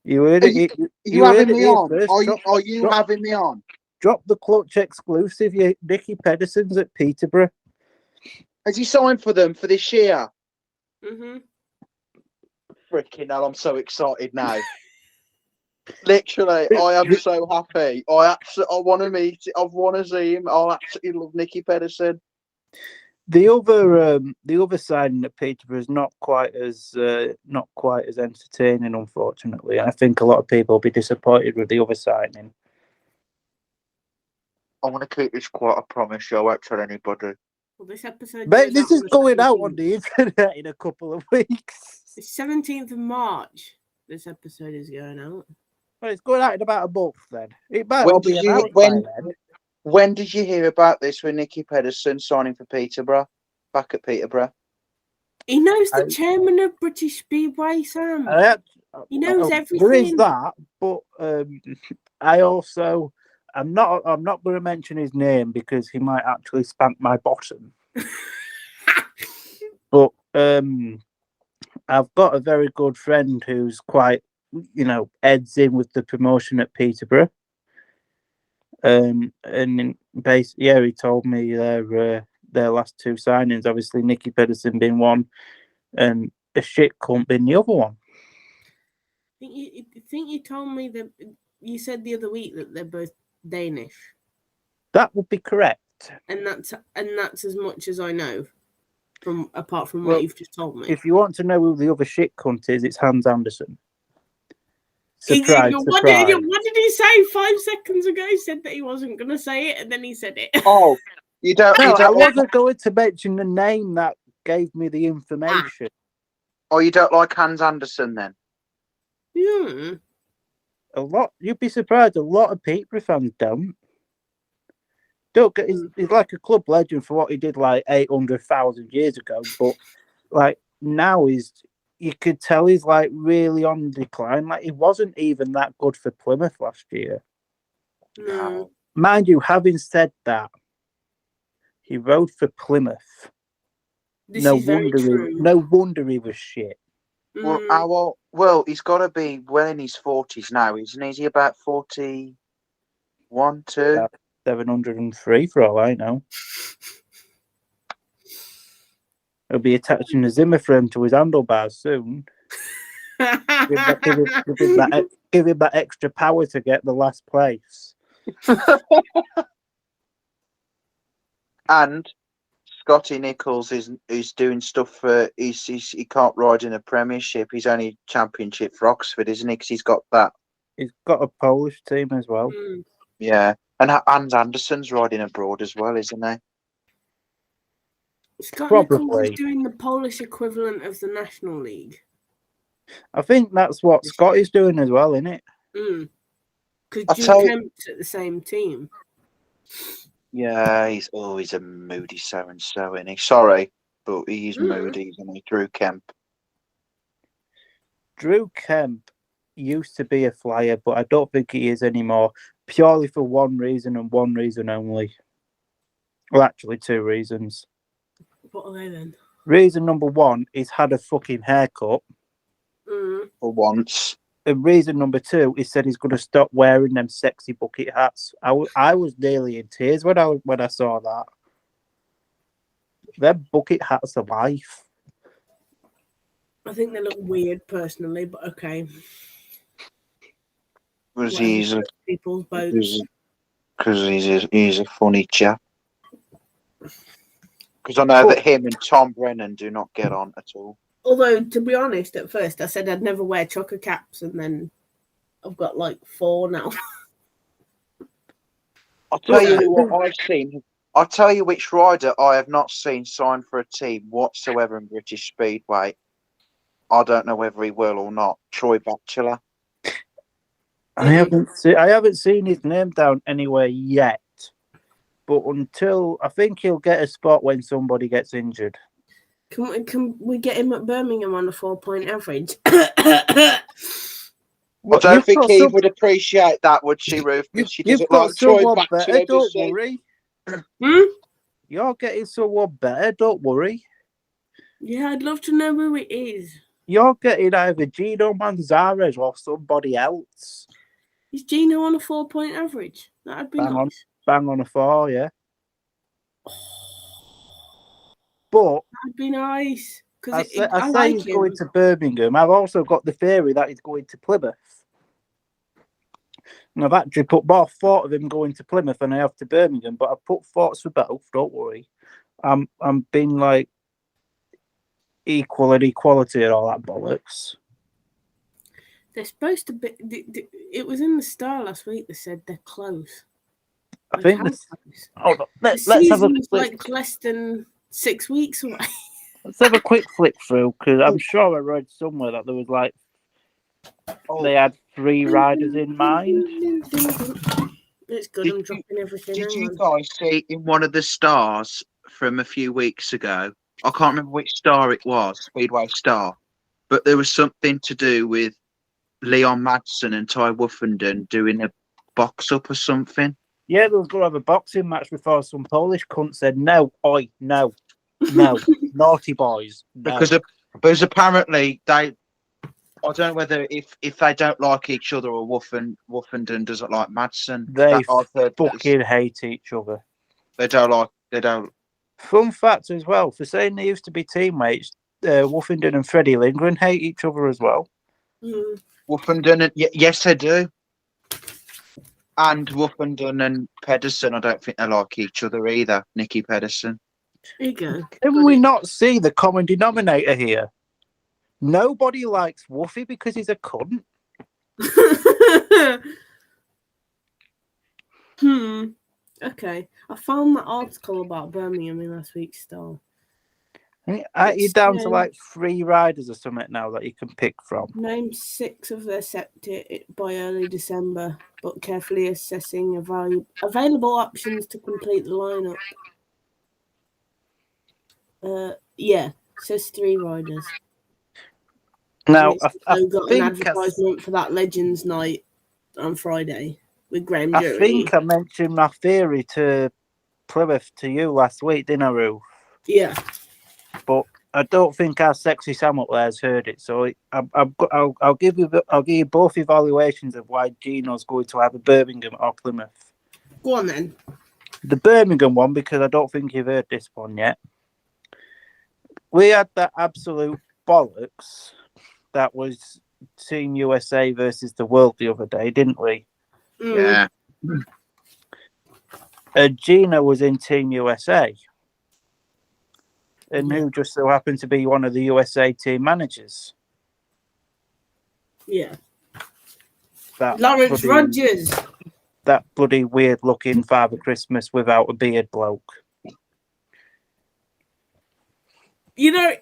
C: You heard
B: Are
C: it.
B: you
C: heard
B: having
C: it
B: me
C: here
B: on?
C: first.
B: Are you having me on?
C: Drop the clutch exclusive. Nicky Pedersen's at Peterborough.
B: Has he signed for them for this year?
D: Mm-hmm.
B: Freaking hell! I'm so excited now. Literally, I am so happy. I want to meet. I want to see him. I absolutely love Nicky Pedersen.
C: The other signing at Peterborough is not quite as entertaining, unfortunately. I think a lot of people will be disappointed with the other signing.
B: I want to keep this quiet. I promise you. I won't tell anybody.
D: Well, this episode.
C: Mate,
D: goes
C: this is
D: on
C: going out
D: 17th.
C: on the internet in a couple of weeks.
D: It's 17th of March. This episode is going out.
C: Well, it's going out in about a month then. It might
B: When
C: well be
B: did you-
C: announced
B: when-
C: by then.
B: When did you hear about this with Nicky Pedersen signing for Peterborough? Back at Peterborough.
D: He knows the
C: I-
D: chairman of British Speedway, Sam. He knows
C: There is
D: everything.
C: that, but I'm not going to mention his name because he might actually spank my bottom. But I've got a very good friend who's quite, heads in with the promotion at Peterborough. And in base, he told me their last two signings, obviously Nicky Pedersen being one, and a shit cunt being the other one.
D: I think you told me that you said the other week that they're both Danish,
C: That would be correct.
D: and that's as much as I know, apart from
C: Well,
D: what you've just told me.
C: If you want to know who the other shit cunt is, it's Hans Anderson.
D: What
C: Surprise.
D: did he say 5 seconds ago? He said that he wasn't going to say it, and then he said it.
B: Oh, you don't.
C: No,
B: you
C: I
B: don't like,
C: wasn't going to mention the name that gave me the information.
B: you don't like Hans Anderson then?
D: Hmm.
C: You'd be surprised, a lot of Peterborough fans don't. He's like a club legend for what he did like 800,000 years ago, but like now you could tell he's like really on decline. Like he wasn't even that good for Plymouth last year.
D: No.
C: Mind you, having said that, he rode for Plymouth.
D: This
C: No
D: is very true.
C: wonder he was shit.
B: Well, well, he's got to be well in his 40s now, isn't he? Is he about 41, 2?
C: Yeah. 703 for all I know. He'll be attaching a Zimmer frame to his handlebars soon. Give him that extra power to get the last place.
B: And Scotty Nichols is doing stuff for. He can't ride in a Premiership. He's only Championship for Oxford, isn't he? Because he's got that.
C: He's got a Polish team as well.
D: Mm.
B: Yeah, and Hans Anderson's riding abroad as well, isn't he?
D: Scott
C: Probably.
D: Nichols is doing the Polish equivalent of the National League.
C: I think that's what Scotty's doing as well, isn't it?
D: Because
B: I'll
D: Jude
B: tell you-
D: Kemp's at the same team.
B: Yeah, he's a moody so-and-so, isn't he? Sorry, but he's moody, isn't he? Drew Kemp.
C: Drew Kemp used to be a flyer, but I don't think he is anymore. Purely for one reason and one reason only. Well, actually, two reasons.
D: What are they then?
C: Reason number one, he's had a fucking haircut.
B: For once.
C: And reason number two, he said he's going to stop wearing them sexy bucket hats. I was nearly in tears when I saw that. Them bucket hats are life.
D: I think they look weird personally, but okay.
B: Because
D: Whatever floats people's boats.
B: he's a funny chap. Because I know that him and Tom Brennan do not get on at all.
D: Although, to be honest, at first I said I'd never wear chocker caps, and then I've got like 4 now.
B: I'll tell you what I've seen. I'll tell you which rider I have not seen sign for a team whatsoever in British Speedway. I don't know whether he will or not. Troy Batchelor.
C: I haven't seen his name down anywhere yet. But until I think he'll get a spot when somebody gets injured.
D: Can we get him at Birmingham on a 4-point average?
B: I don't think he would appreciate that, would she, Ruth? She
C: You've
B: doesn't
C: got
B: like Troy
C: someone better,
B: Batchelor,
C: don't
B: does she?
C: worry. You're getting someone better, don't worry.
D: Yeah, I'd love to know who it is.
C: You're getting either Gino Manzarez or somebody else.
D: Is Gino on a 4-point average? That'd be
C: Bang on.
D: nice.
C: Bang on a 4, yeah. But
D: That'd be nice.
C: I
D: Because
C: say he's going to Birmingham. I've also got the theory that he's going to Plymouth. And I've actually put both thought of him going to Plymouth and I have to Birmingham, but I've put thoughts for both. Don't worry. I'm being like equal and equality and all that bollocks.
D: They're supposed to be. It was in the Star last week. They said they're close.
C: I think
D: How
C: this.
D: close?
C: Hold on.
D: The
C: Let's have a
D: season's
C: quick,
D: like less than 6 weeks away.
C: let's have a quick flick through because I'm sure I read somewhere that there was like they had 3 riders in mind.
D: It's good.
B: Did
D: I'm
B: you-
D: dropping everything.
B: Did
D: Hang
B: you
D: on.
B: guys see in one of the stars from a few weeks ago? I can't remember which star it was, Speedway Star, but there was something to do with Leon Madsen and Ty Woofenden doing a box up or something.
C: Yeah, they were going to have a boxing match before some Polish cunt said, no, no, naughty boys. No.
B: Because apparently they, I don't know whether if they don't like each other or Woofenden doesn't like Madsen.
C: They
B: I've heard
C: fucking hate each other.
B: they don't.
C: Fun fact as well, for saying they used to be teammates, Woofenden and Freddie Lindgren hate each other as well.
D: Mm.
B: Woofenden, yes, they do. And Woofenden and Pedersen, I don't think they like each other either. Nicky Pedersen.
D: There you go.
C: Can we not see the common denominator here? Nobody likes Woofy because he's a cunt.
D: Okay. I found that article about Birmingham in last week's Star.
C: You're down to like 3 riders or something now that you can pick from.
D: Name 6 of their septet by early December, but carefully assessing available options to complete the lineup. Says 3 riders.
C: Now,
D: I got an
C: think
D: advertisement for that Legends Night on Friday with Graham
C: I
D: Jury.
C: think I mentioned my theory to Plymouth to you last week, didn't I, Ruth?
D: Yeah.
C: But I don't think our sexy Sam up there has heard it. So I'll give you both evaluations of why Gino's going to either Birmingham or Plymouth.
D: Go on then.
C: The Birmingham one, because I don't think you've heard this one yet. We had that absolute bollocks that was Team USA versus the world the other day, didn't we?
B: Yeah.
C: Gino was in Team USA. And who just so happened to be one of the USA team managers.
D: Yeah.
C: That
D: Lawrence Rogers.
C: That bloody weird looking Father Christmas without a beard bloke.
D: You know,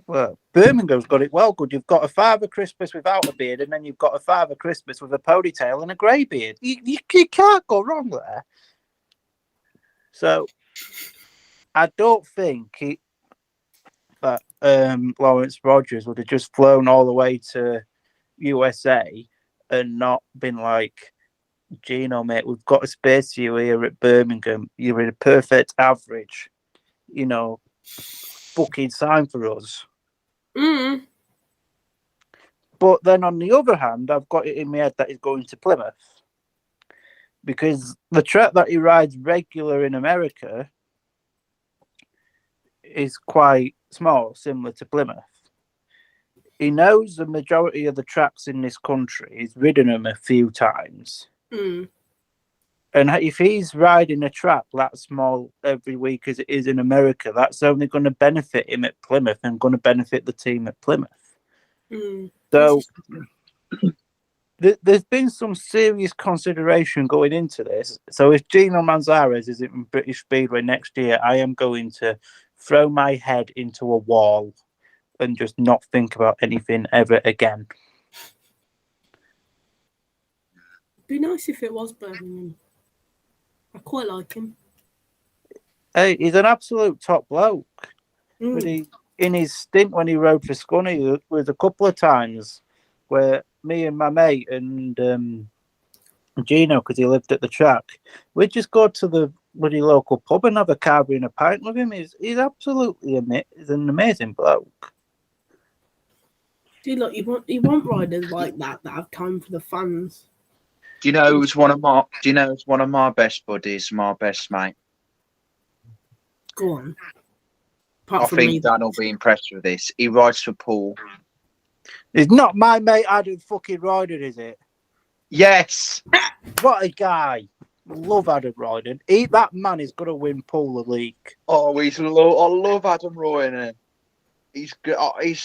C: Well, Birmingham's got it well good. You've got a Father Christmas without a beard, and then you've got a Father Christmas with a ponytail and a grey beard. You can't go wrong there. So, I don't think that Lawrence Rogers would have just flown all the way to USA and not been like, Gino, mate, we've got a space for you here at Birmingham. You're in a perfect average, fucking sign for us. But then on the other hand, I've got it in my head that he's going to Plymouth. Because the track that he rides regular in America is quite small, similar to Plymouth. He knows the majority of the tracks in this country. He's ridden them a few times. And if he's riding a track that small every week as it is in America, that's only going to benefit him at Plymouth and going to benefit the team at Plymouth. So there's been some serious consideration going into this. So if Gino Manzarres is in British Speedway next year, I am going to throw my head into a wall and just not think about anything ever again.
D: Be nice if it was Birmingham. I quite like him.
C: Hey, he's an absolute top bloke. But in his stint when he rode for Scunny, there was a couple of times where me and my mate and Gino, because he lived at the track, we'd just go to the bloody local pub and have a carvery and a pint with him. He's absolutely he's an amazing bloke.
D: See, look, you want riders like that have time for the fans.
B: Do you know who's one of my best buddies, my best mate?
D: Go on.
B: I think Dan will be impressed with this. He rides for Paul.
C: It's not my mate Adam fucking Royden, is it?
B: Yes.
C: What a guy. Love Adam Royden. That man is going to win Pool of League.
B: Oh, I love Adam Royden. He's good. He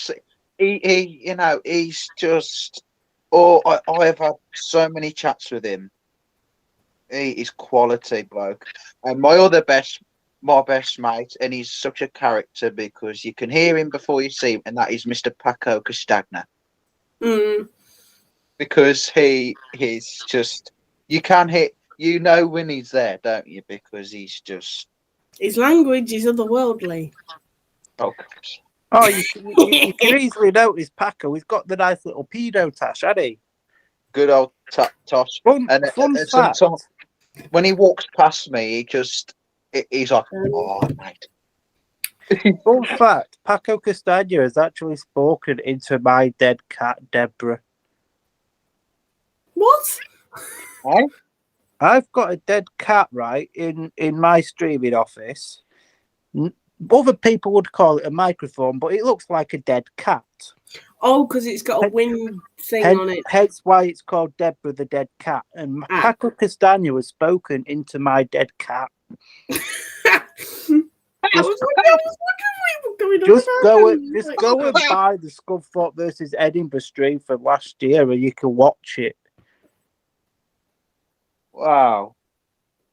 B: you know, he's just. Oh, I have had so many chats with him. He is quality bloke. And my best mate, and he's such a character because you can hear him before you see him, and that is Mr. Paco Castagna.
D: Mm.
B: Because he's just, you can hit, you know when he's there, don't you? Because he's just.
D: His language is otherworldly.
B: Oh, gosh.
C: Oh, you can easily notice Paco. He's got the nice little pedo tash, hasn't he?
B: Good old Tosh.
C: Fun
B: And
C: fact.
B: sometimes when he walks past me, he's like, oh, mate.
C: Fun fact, Paco Castagna has actually spoken into my dead cat, Deborah.
D: What?
B: Hey?
C: I've got a dead cat, right, in my streaming office. Other people would call it a microphone, but it looks like a dead cat.
D: Oh, because it's got a wind thing on it.
C: Hence why it's called Deborah the Dead Cat. And Paco Castagna has spoken into my dead cat.
D: I was wondering
C: Just go and buy the Scunthorpe versus Edinburgh stream from last year, and you can watch it.
B: Wow.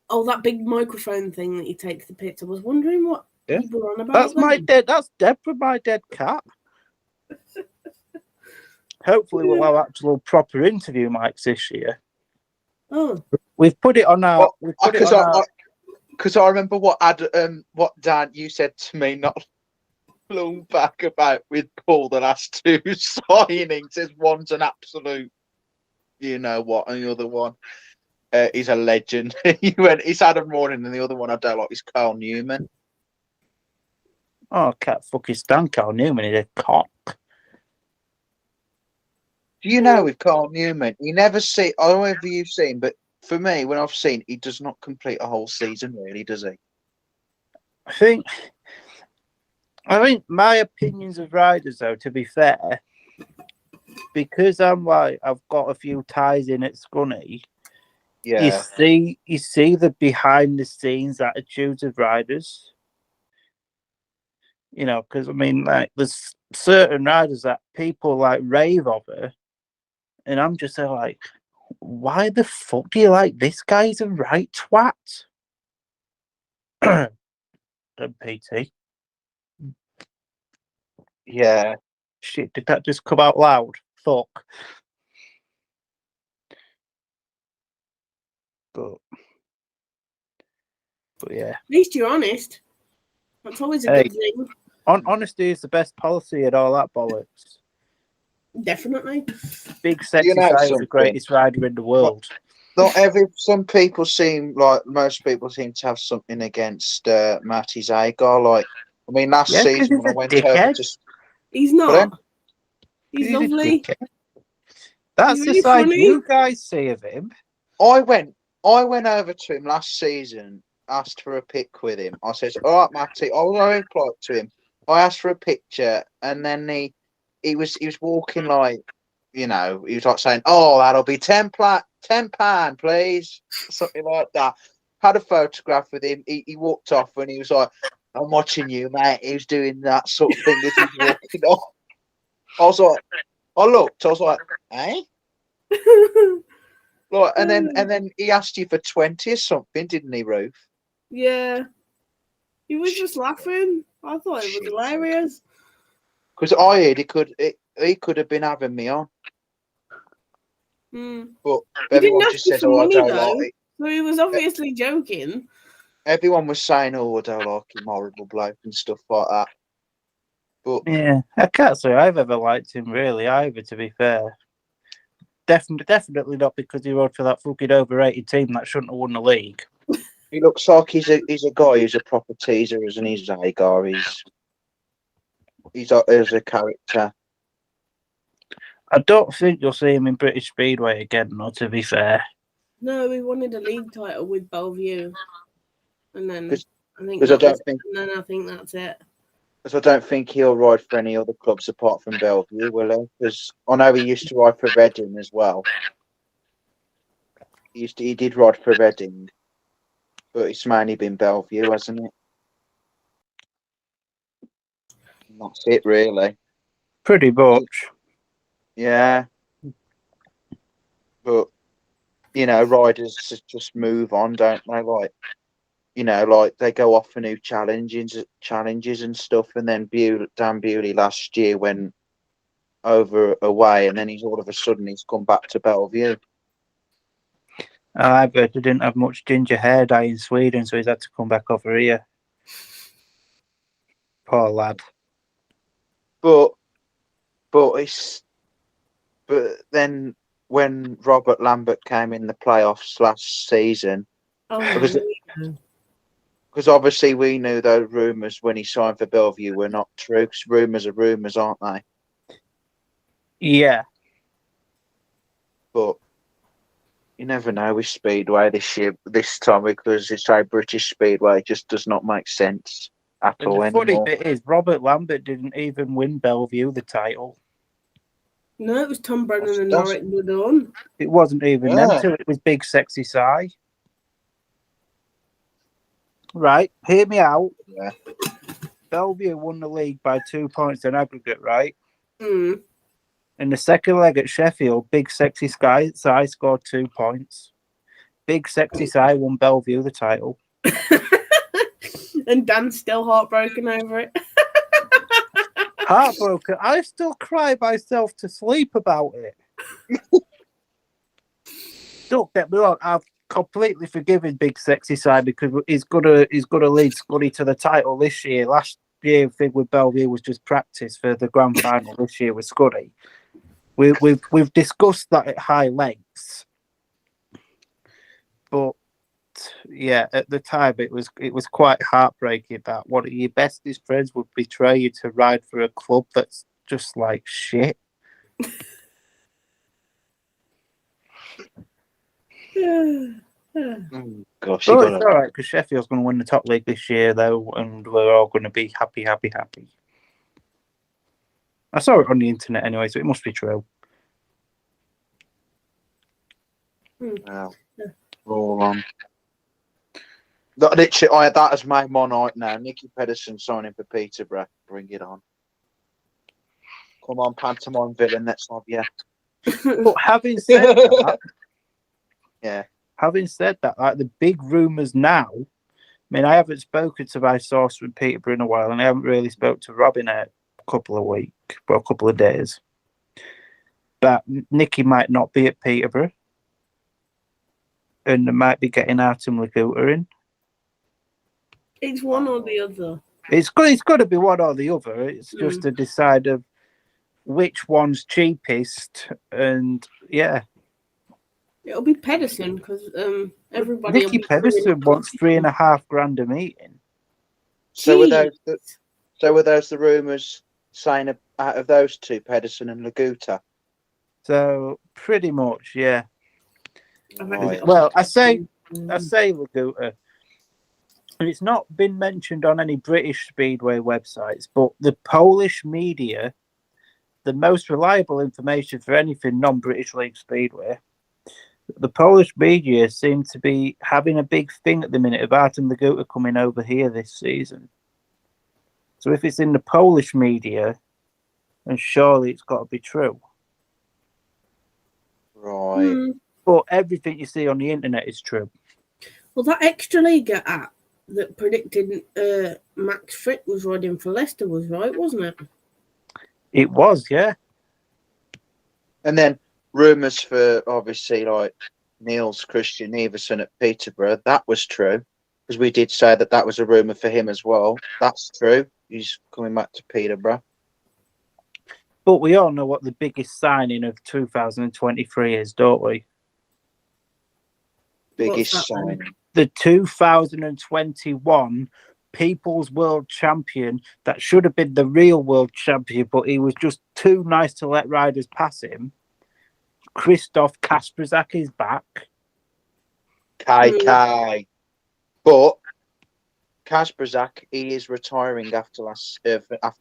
D: Oh, that big microphone thing that you take the picture. I was wondering what people were on about.
C: That's Deborah, my dead cat. Hopefully, we'll have actual proper interview mics this year.
D: Oh,
C: we've put it on our.
B: Because I remember what Dan you said to me not long back about with Paul the last two signings. There's one's an absolute, you know what, and the other one is a legend. He went, it's Adam Royden, and the other one I don't like is Carl Newman.
C: Oh, I can't fucking stand Carl Newman. He's a cock.
B: Do you know with Carl Newman, you never see, I don't know if you've seen, but for me, when I've seen, he does not complete a whole season, really, does he?
C: I think my opinions of riders, though, to be fair, because I've got a few ties in at Scunny.
B: Yeah.
C: You see the behind the scenes attitudes of riders. You know, because I mean, like, there's certain riders that people like rave over, and I'm just like, why the fuck do you like this guy? He's a right twat. PT.
B: Yeah.
C: Shit, did that just come out loud? Fuck. But yeah.
D: at least you're honest. That's always a good thing.
C: Honesty is the best policy and all that bollocks.
D: Definitely.
C: Big sexy guy is the greatest rider in the world.
B: Some people seem like most people seem to have something against Matty Zagar. Like, I mean, last season when I went over to,
D: he's not. He's lovely.
C: That's the side you guys see of him.
B: I went over to him last season, asked for a pic with him. I said, "All right, Matty." I was very polite to him. I asked for a picture, and then he was walking like, you know, he was like saying, "Oh, that'll be £10, please," something like that. Had a photograph with him. He walked off, and he was like, "I'm watching you, mate." He was doing that sort of thing as he was walking off. I was like, I looked. I was like, "Eh?" Like, and then he asked you for 20 or something, didn't he, Ruth?
D: Yeah. He was just laughing. I thought it was hilarious.
B: Because I heard he could have been having me on. But everyone just says, "Oh, I don't like it."
D: So he was obviously joking.
B: Everyone was saying, "Oh, I don't like him, horrible bloke," and stuff like that. But
C: yeah, I can't say I've ever liked him really either, to be fair. Definitely not because he rode for that fucking overrated team that shouldn't have won the league.
B: he looks like he's a guy who's a proper teaser, isn't he, Zagar? He's a character.
C: I don't think you'll see him in British Speedway again, though, to be fair.
D: No, we wanted a league title with Bellevue. And then I think that's it.
B: Because I don't think he'll ride for any other clubs apart from Bellevue, will he? Because I know he used to ride for Reading as well. He did ride for Reading, but it's mainly been Bellevue, hasn't it? And that's it, really.
C: Pretty much.
B: Yeah. But, riders just move on, don't they? Like, they go off for new challenges and stuff. And then Dan Bewley last year went over away, and then he's come back to Bellevue.
C: I bet he didn't have much ginger hair dye in Sweden, so he's had to come back over here. Poor lad.
B: But then when Robert Lambert came in the playoffs last season, because obviously we knew those rumours when he signed for Bellevue were not true. Because rumours are rumours, aren't they?
C: Yeah.
B: But you never know with Speedway this time, because it's a British Speedway. It just does not make sense at
C: And
B: all
C: the funny
B: anymore.
C: bit is, Robert Lambert didn't even win Bellevue the title.
D: No, it was Tom Brennan and
B: That's-
D: Norrick Woodon.
C: It wasn't even them two, it was Big Sexy Si. Right, hear me out.
B: Yeah.
C: Bellevue won the league by 2 points in aggregate, right?
D: Mm.
C: In the second leg at Sheffield, Big Sexy Si scored 2 points. Big Sexy Si won Bellevue the title.
D: And Dan's still heartbroken over it.
C: Heartbroken. I still cry myself to sleep about it. Don't get me wrong, I've completely forgiven Big Sexy Si because he's gonna lead Scuddy to the title this year. Last year, thing with Bellevue was just practice for the grand final. This year with Scuddy. We've discussed that at high lengths, but yeah, at the time it was quite heartbreaking that one of your bestest friends would betray you to ride for a club that's just like shit.
B: Gosh,
C: Oh, it's all right because Sheffield's going to win the top league this year, though, and we're all going to be happy. I saw it on the internet anyway, so it must be true.
B: Wow. Roll on. That has made my night now. Nicky Pedersen signing for Peterborough. Bring it on. Come on, pantomime villain. Let's have you.
C: But having said that,
B: yeah.
C: Having said that, like the big rumours now, I mean, I haven't spoken to my source with Peterborough in a while, and I haven't really spoke to Robin a couple of days. But Nicky might not be at Peterborough, and they might be getting Artem Laguta in.
D: It's one or the other.
C: It's got to be one or the other. It's just to decide of which one's cheapest, and yeah.
D: It'll be Pedersen because everybody.
C: Nicky Pedersen wants $3,500 a meeting.
B: So were those the rumours saying out of those two, Pedersen and Laguta?
C: So pretty much, yeah.
B: Right.
C: Well, I say Laguta, and it's not been mentioned on any British Speedway websites, but the Polish media, the most reliable information for anything non-British League Speedway, the Polish media seem to be having a big thing at the minute about Artem Laguta coming over here this season. So if it's in the Polish media, then surely it's got to be true.
B: Right.
C: But everything you see on the internet is true.
D: Well, that Extra Liga app that predicted Max Frick was riding for Leicester was right, wasn't it?
C: It was, yeah.
B: And then rumours for obviously like Niels Christian Everson at Peterborough, that was true because we did say that was a rumour for him as well. That's true. He's coming back to Peterborough.
C: But we all know what the biggest signing of 2023 is, don't we?
B: Biggest signing.
C: The 2021 People's World Champion that should have been the real world champion, but he was just too nice to let riders pass him. Christoph Kasperzak is back.
B: KK. But Kasperzak, he is retiring after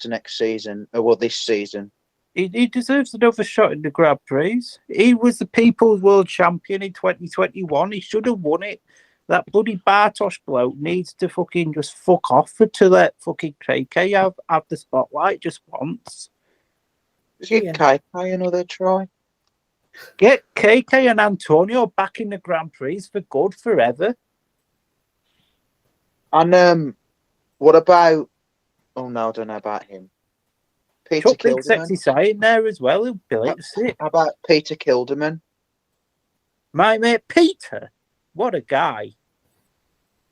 B: next season, or this season.
C: He deserves another shot in the Grand Prix. He was the People's World Champion in 2021. He should have won it. That bloody Bartosz bloke needs to fucking just fuck off to let fucking KK have the spotlight just once.
B: Give
D: Yeah.
B: KK another try.
C: Get KK and Antonio back in the Grand Prix for good forever.
B: And what about? Oh no, I don't know about him. Peter
C: Chuck Big
B: Kilderman.
C: Sexy Sai in there as well. He'll be like, sit.
B: How about Peter Kilderman?
C: My mate Peter. What a guy.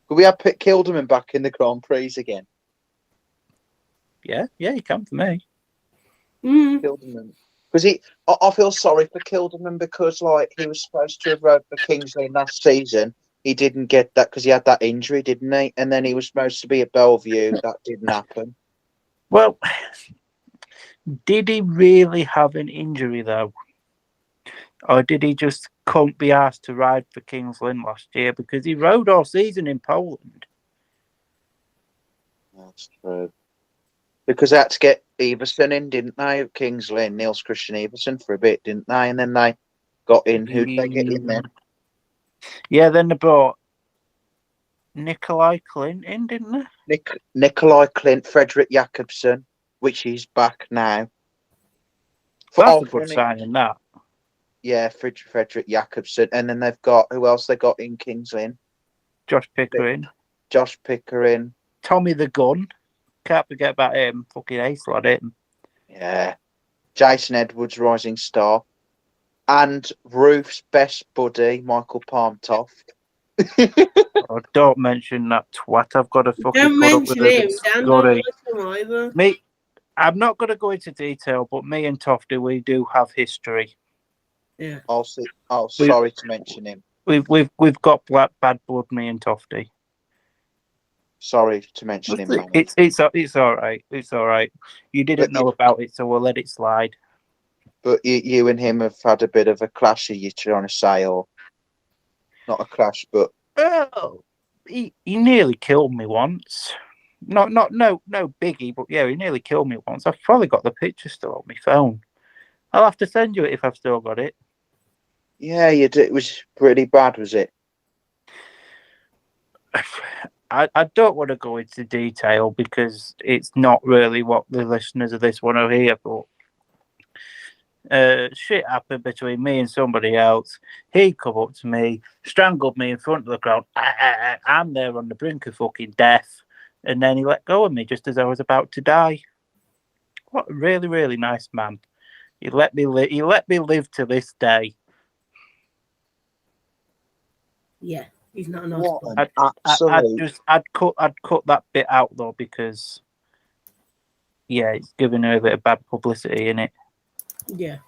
B: Could we have Pete Kilderman back in the Grand Prix again?
C: Yeah, you can for me.
D: Mm.
B: Kilderman. Because I feel sorry for Kilderman because like he was supposed to have rode for Kingsley last season. He didn't get that because he had that injury, didn't he? And then he was supposed to be at Bellevue. That didn't happen.
C: Well, did he really have an injury though? Or did he just couldn't be asked to ride for Kings Lynn last year because he rode all season in Poland?
B: That's true. Because they had to get Everson in, didn't they? Kings Lynn, Niels Christian Everson for a bit, didn't they? And then they got in. Who'd they get in then?
C: Yeah, then they brought Nikolai Clint in, didn't they?
B: Nikolai Clint, Frederick Jakobsen, which is back now.
C: That's a good signing, that.
B: Yeah, Frederick Jakobsen. And then they've got, who else they got in Kings Lynn?
C: Josh Pickering.
B: Josh Pickering.
C: Tommy the Gun. Can't forget about him. Fucking ace lad, him.
B: Yeah. Jason Edwards, rising star. And Ruth's best buddy, Michael Palmtoft.
C: Oh, don't mention that twat. I've got to fucking
D: Don't
C: put up with
D: mention him.
C: it.
D: Dan don't like him either.
C: Me, I'm not going to go into detail, but me and Tofty, we do have history.
D: Yeah.
B: Sorry to mention him.
C: We've got bad blood, me and Tofty.
B: Sorry to mention him. Man.
C: It's all right. It's all right. You didn't know about it, so we'll let it slide.
B: But you and him have had a bit of a clash, are you trying to say, or not a clash, but
C: Well, he nearly killed me once. No biggie, but yeah, he nearly killed me once. I've probably got the picture still on my phone. I'll have to send you it if I've still got it.
B: yeah, you did. It was pretty bad, was it?
C: I don't want to go into detail because it's not really what the listeners of this want to hear, but shit happened between me and somebody else. He come up to me, strangled me in front of the crowd. I'm there on the brink of fucking death. And then he let go of me just as I was about to die. What a really, really nice man. He let me live to this day.
D: Yeah, he's not a nice
B: What
D: boy.
B: an absolute.
C: I'd cut that bit out though because yeah, it's giving her a bit of bad publicity in it.
D: Yeah.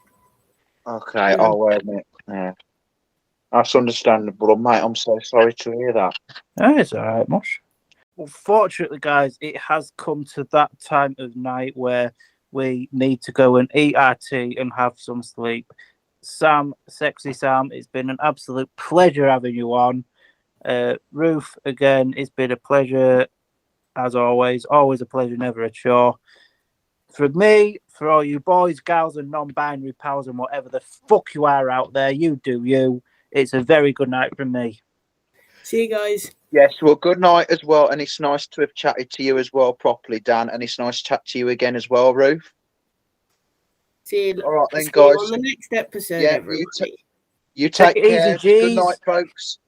B: Okay, I'll admit. Yeah, that's understandable, mate. I'm so sorry to hear that.
C: Oh, it's all right, mush. Unfortunately, guys, it has come to that time of night where we need to go and eat our tea and have some sleep. Sam, Sexy Sam, it's been an absolute pleasure having you on. Ruth, again, it's been a pleasure as always. Always a pleasure, never a chore. For me, for all you boys, gals, and non-binary pals and whatever the fuck you are out there, you do you. It's a very good night from me.
D: See you guys.
B: Yes, well, good night as well. And it's nice to have chatted to you as well properly, Dan. And it's nice to chat to you again as well, Ruth.
D: See you,
B: All right then,
D: see you
B: guys.
D: on the next episode,
B: Yeah,
D: everybody.
B: you take
C: Take it
B: care.
C: easy,
B: Good
C: G's.
B: night, folks.